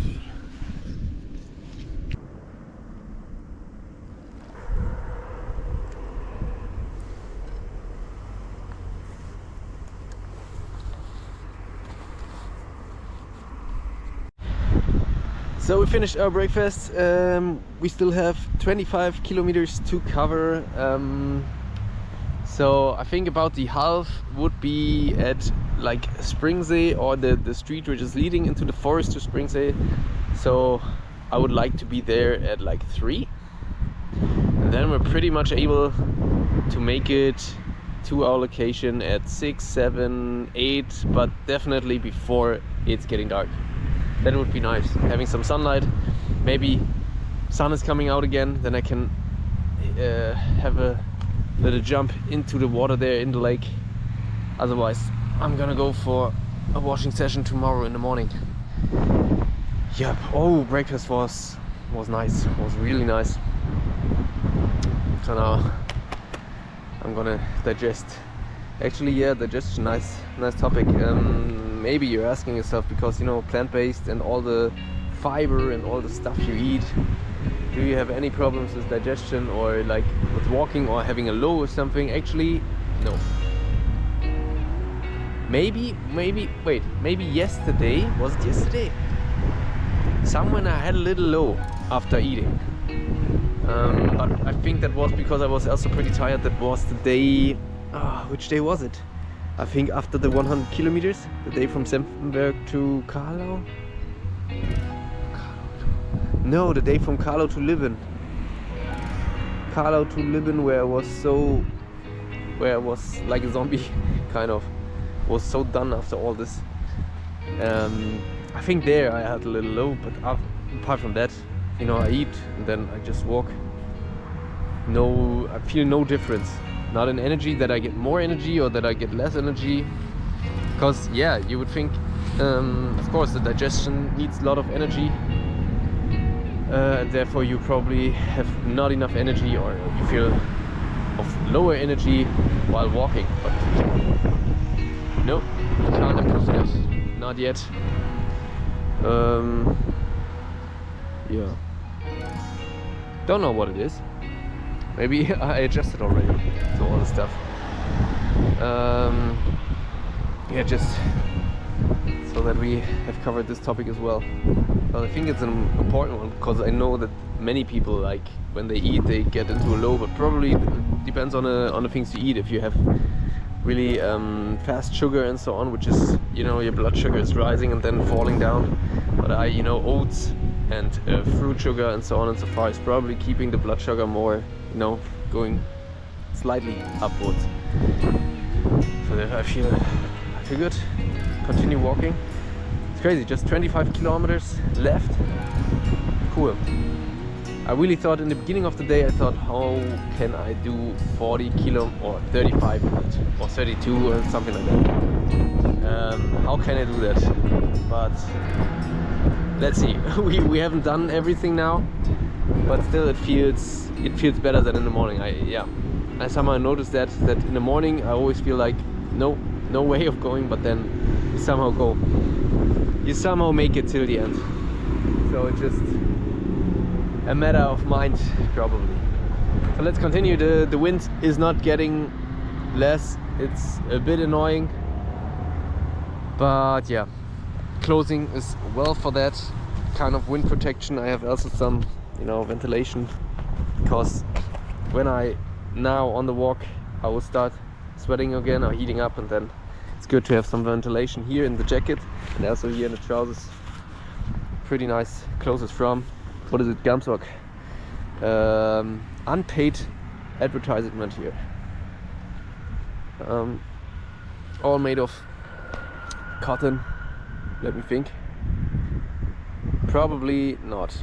So we finished our breakfast. We still have 25 kilometers to cover. So I think about the half would be at like Springsee, or the street which is leading into the forest to Springsee. So I would like to be there at like 3. And then we're pretty much able to make it to our location at 6, 7, 8, but definitely before it's getting dark. That would be nice, having some sunlight. Maybe sun is coming out again, then I can have a little jump into the water there in the lake. Otherwise I'm gonna go for a washing session tomorrow in the morning. Yep. Oh, breakfast was nice, was really nice. So now I'm gonna digest. Actually, yeah, digestion, nice topic. Maybe you're asking yourself, because you know, plant-based and all the fiber and all the stuff you eat, do you have any problems with digestion, or like with walking, or having a low or something? Actually, no. Maybe yesterday, was it yesterday? Someone I had a little low after eating. But I think that was because I was also pretty tired. That was the day, which day was it? I think after the 100 kilometers, the day from Senftenberg to Carlau? No, the day from Carlau to Libben. Carlau to Libben, where I was like a zombie, kind of. Was so done after all this. I think there I had a little low, but apart from that, you know, I eat and then I just walk. No, I feel no difference. Not in energy, that I get more energy or that I get less energy. Because yeah, you would think, of course, the digestion needs a lot of energy. Therefore you probably have not enough energy, or you feel of lower energy while walking. But no, can't improve that. Not yet. Yeah. Don't know what it is. Maybe I adjusted already to all the stuff. Yeah, just so that we have covered this topic as well. Well, I think it's an important one because I know that many people, like when they eat, they get into a low, but probably it depends on the things you eat. If you have really fast sugar and so on, which is, you know, your blood sugar is rising and then falling down. But oats and fruit sugar and so on and so far is probably keeping the blood sugar more, going slightly upwards. So I feel good. Continue walking. It's crazy, just 25 kilometers left. Cool. I really thought in the beginning of the day, I thought, how can I do 40 kilo or 35 or 32 or something like that. How can I do that? But let's see. we haven't done everything now, but still it feels better than in the morning. I somehow noticed that in the morning I always feel like no way of going, but then you somehow go. You somehow make it till the end. So it's just a matter of mind, probably. So let's continue. The wind is not getting less. It's a bit annoying, but yeah, clothing is well for that kind of wind protection. I have also some ventilation, because when I now on the walk I will start sweating again or heating up, and then it's good to have some ventilation here in the jacket and also here in the trousers. Pretty nice clothes from, what is it, Gamsok. Unpaid advertisement here. All made of cotton. Let me think. Probably not.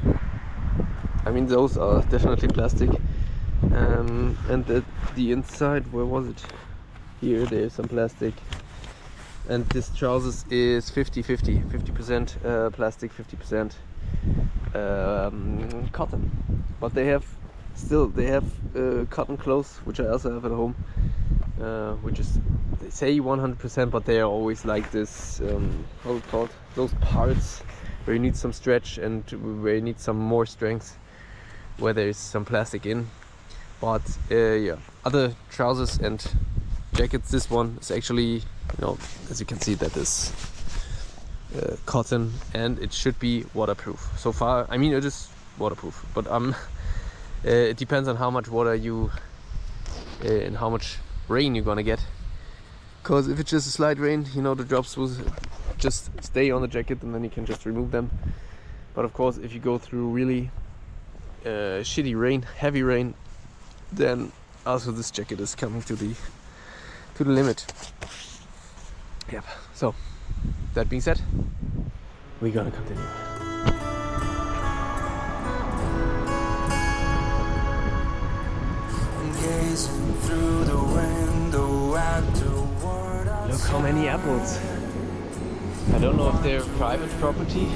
I mean, those are definitely plastic. And the inside, where was it? Here there's some plastic. And this trousers is 50% plastic, 50% cotton. But they have cotton clothes, which I also have at home, which is, they say 100%, but they are always like this, how it's called, those parts where you need some stretch and where you need some more strength, where there is some plastic in. But yeah, other trousers and jackets, this one is actually, as you can see, that is cotton, and it should be waterproof. So far, I mean, it is waterproof, but it depends on how much water you and how much rain you're gonna get. Because if it's just a slight rain, the drops will just stay on the jacket and then you can just remove them. But of course, if you go through really shitty rain, heavy rain, then also this jacket is coming to the limit. Yep. So that being said, we're gonna continue. Gazing through the window at the world. Look how many apples. I don't know if they're private property,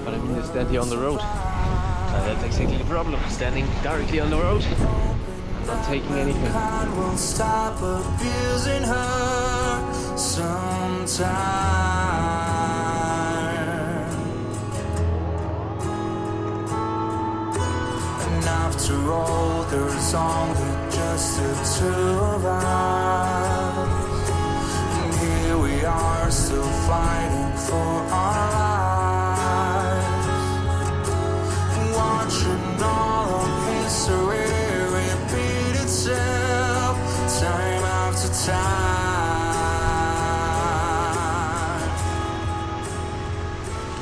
but I mean, they stand here on the road. That's exactly the problem, standing directly on the road. I'm not taking anything. God won't stop abusing her sometime. And after all, there's only just the two of us. And here we are, still fighting for our lives. Watching all of history repeat itself time after time.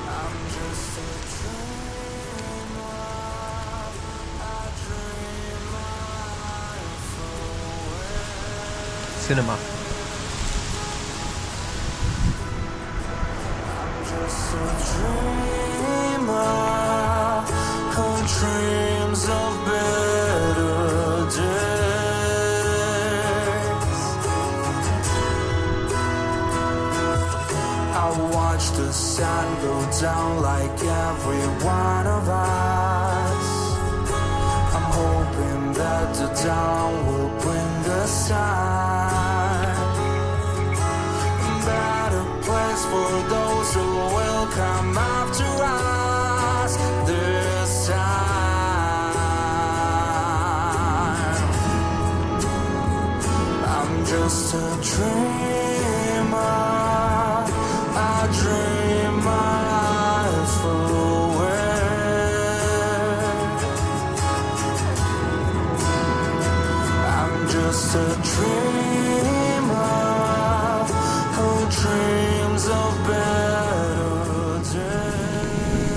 I'm just a dreamer. I dream life away. Cinema. I'm just a dreamer who dreams of better days. I watch the sun go down like every one of us. I'm hoping that the dawn will bring the sun. Better place for those who will come after us this time. I'm just a dreamer. I dream my life away. I'm just a dreamer who dreams of better days.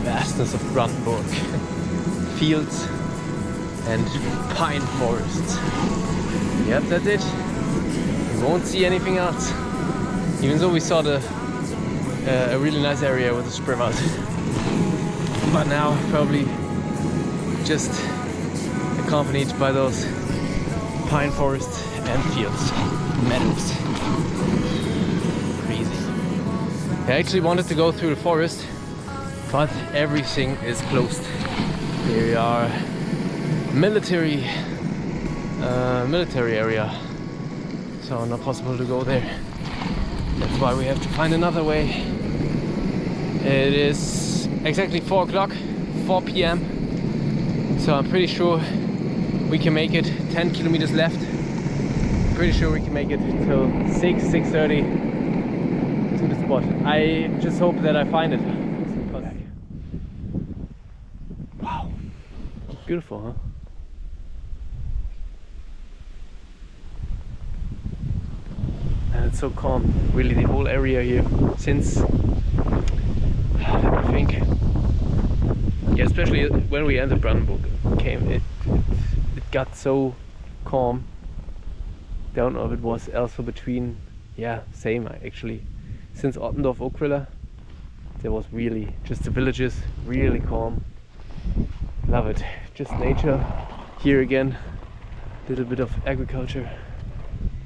Vastness of Brandenburg. Fields and pine forests. Yep, that's it. We won't see anything else. Even though we saw a really nice area with a spring out. But now probably just accompanied by those pine forests and fields, meadows. Crazy. I actually wanted to go through the forest, but everything is closed. There are military area, so not possible to go there. That's why we have to find another way. It is exactly 4 o'clock, 4 p.m. So I'm pretty sure we can make it. 10 kilometers left. Pretty sure we can make it till 6:30 to the spot. I just hope that I find it. Wow, beautiful, huh? And it's so calm, really, the whole area here. Since, let me think, yeah, especially when we entered Brandenburg, it got so calm. Don't know if it was also between, yeah, same actually. Since Ottendorf, Oakwiller, there was really just the villages, really calm. Love it. Just nature. Here again, a little bit of agriculture.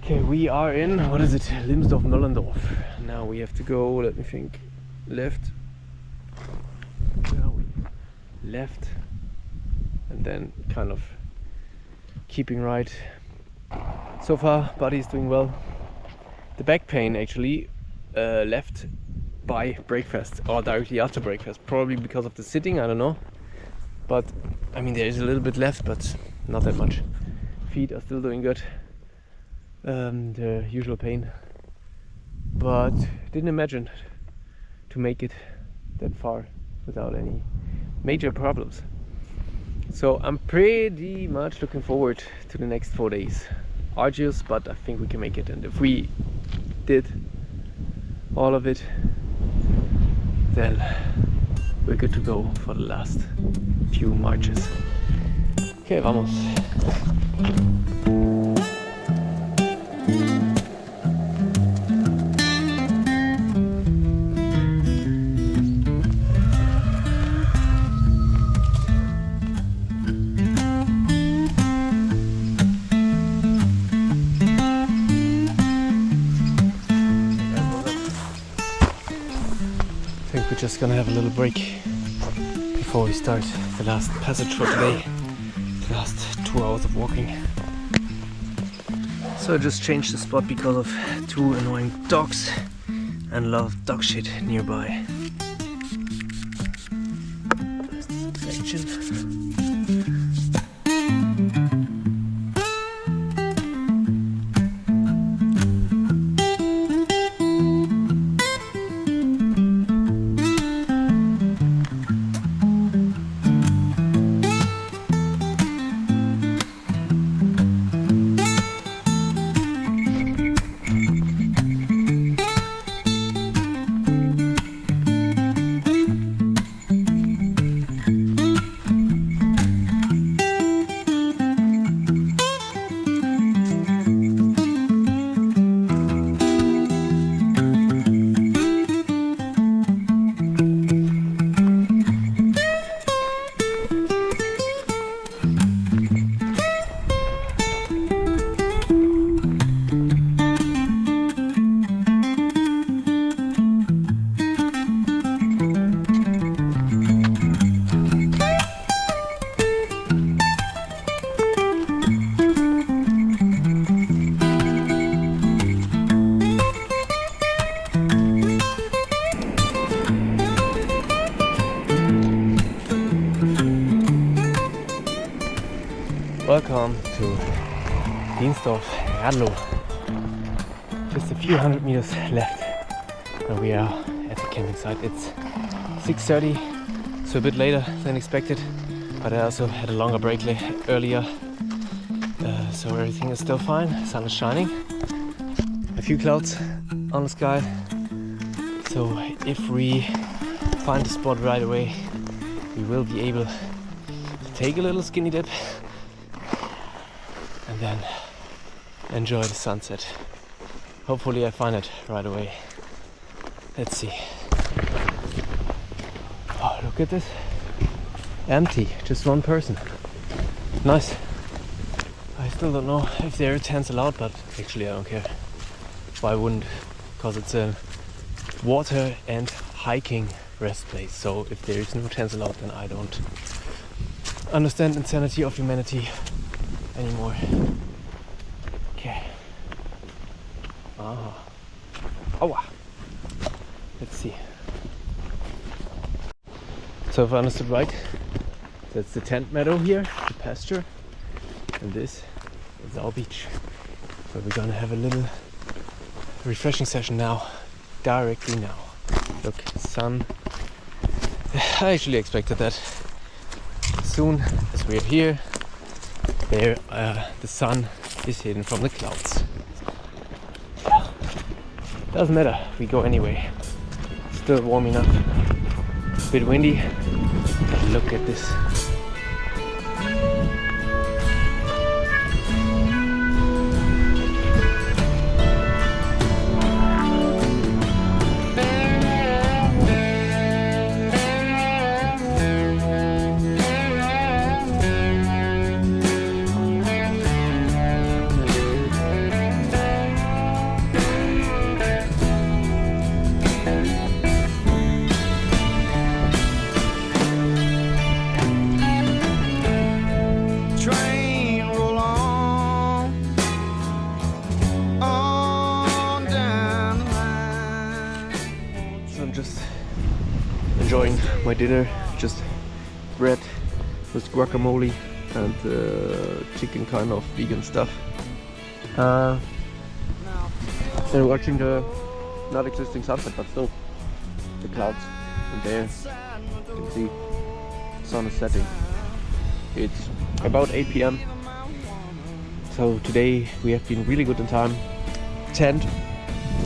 Okay, we are in, what is it? Limsdorf-Nollendorf. Now we have to go, let me think, left. Where are we? Left. And then kind of keeping right. So far, body's doing well. The back pain actually left by breakfast or directly after breakfast. Probably because of the sitting, I don't know. But I mean, there is a little bit left, but not that much. Feet are still doing good. The usual pain. But didn't imagine to make it that far without any major problems. So I'm pretty much looking forward to the next 4 days. Arduous, but I think we can make it. And if we did all of it, then we're good to go for the last few marches. Okay, vamos. We're just gonna have a little break before we start the last passage for today. The last 2 hours of walking. So I just changed the spot because of 2 annoying dogs and a lot of dog shit nearby. Section. Diensdorf, Radlow. Just a few hundred meters left and we are at the camping site. It's 6:30, so a bit later than expected, but I also had a longer break earlier, so everything is still fine. Sun is shining, a few clouds on the sky, so if we find a spot right away we will be able to take a little skinny dip and then enjoy the sunset. Hopefully I find it right away. Let's see. Oh, look at this. Empty, just one person. Nice. I still don't know if there are tents allowed, but actually I don't care. Why wouldn't? Because it's a water and hiking rest place. So if there is no tents allowed, then I don't understand the insanity of humanity anymore. Okay. Ah. Oh. Let's see. So if I understood right, that's the tent meadow here, the pasture, and this is our beach. So we're gonna have a little refreshing session now, directly now. Look, sun. I actually expected that. As soon as we're here, there the sun is hidden from the clouds. Doesn't matter, we go anyway. Still warm enough. A bit windy. But look at this. Enjoying my dinner, just bread with guacamole and chicken, kind of vegan stuff. And watching the not existing sunset, but still the clouds. And there you can see the sun is setting. It's about 8 p.m. So today we have been really good in time. Tent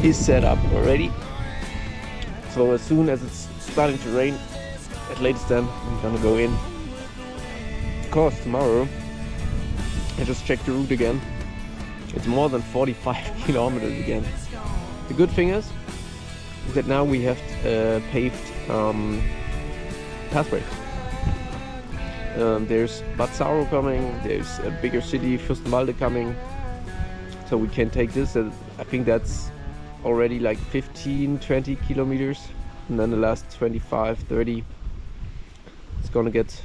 is set up already. So as soon as it's starting to rain, at latest then I'm gonna go in. Of course, tomorrow I just checked the route again. It's more than 45 kilometers again. The good thing is that now we have paved pathways. There's Bad Sauro coming, there's a bigger city, Fürstenwalde, coming, so we can take this. I think that's already like 15-20 kilometers, and then the last 25-30 it's gonna get,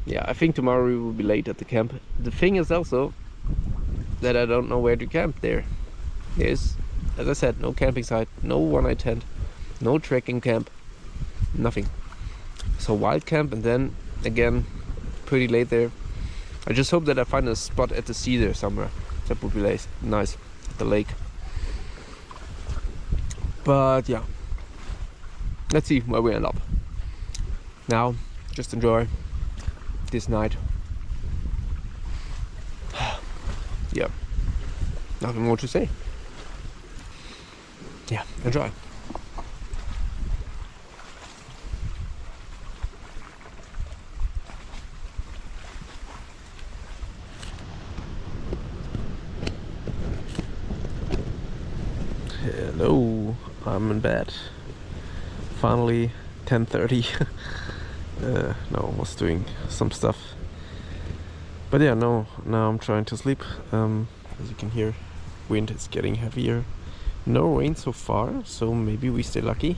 yeah, I think tomorrow we will be late at the camp. The thing is also that I don't know where to camp there. There's, as I said, no camping site, no one-night tent, no trekking camp, nothing. So wild camp, and then again pretty late there. I just hope that I find a spot at the sea there somewhere. That would be nice, at the lake. But yeah, let's see where we end up. Now, just enjoy this night. Yeah, nothing more to say. Yeah, enjoy. Hello, I'm in bed. Finally, 10:30. No, I was doing some stuff. But yeah, no, now I'm trying to sleep. As you can hear, wind is getting heavier. No rain so far, so maybe we stay lucky.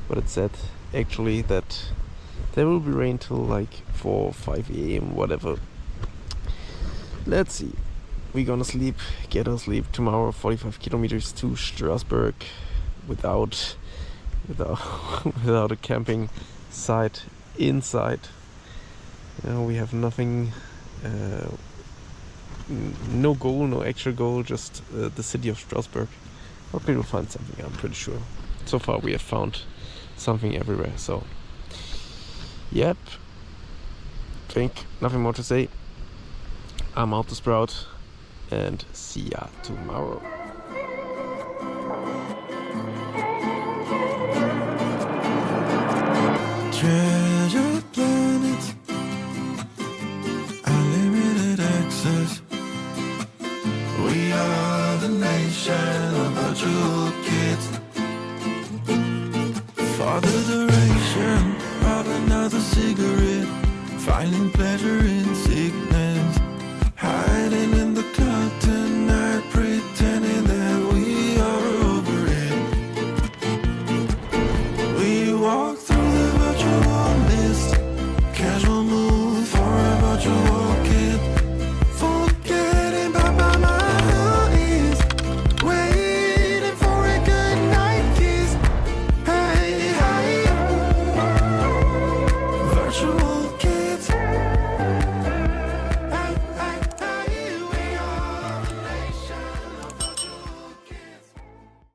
But it said actually that there will be rain till like 4 or 5 a.m. whatever. Let's see. We're gonna sleep, get our sleep tomorrow. 45 kilometers to Strasbourg without a camping site inside. You know, we have nothing no goal, no actual goal, just the city of Strasbourg. But we will find something, I'm pretty sure. So far we have found something everywhere, so yep. Think nothing more to say. I'm out to Sprout and see ya tomorrow. Treasure planets, unlimited access. We are the nation of virtual kids. For the duration of another cigarette, finding pleasure in sickness, hiding in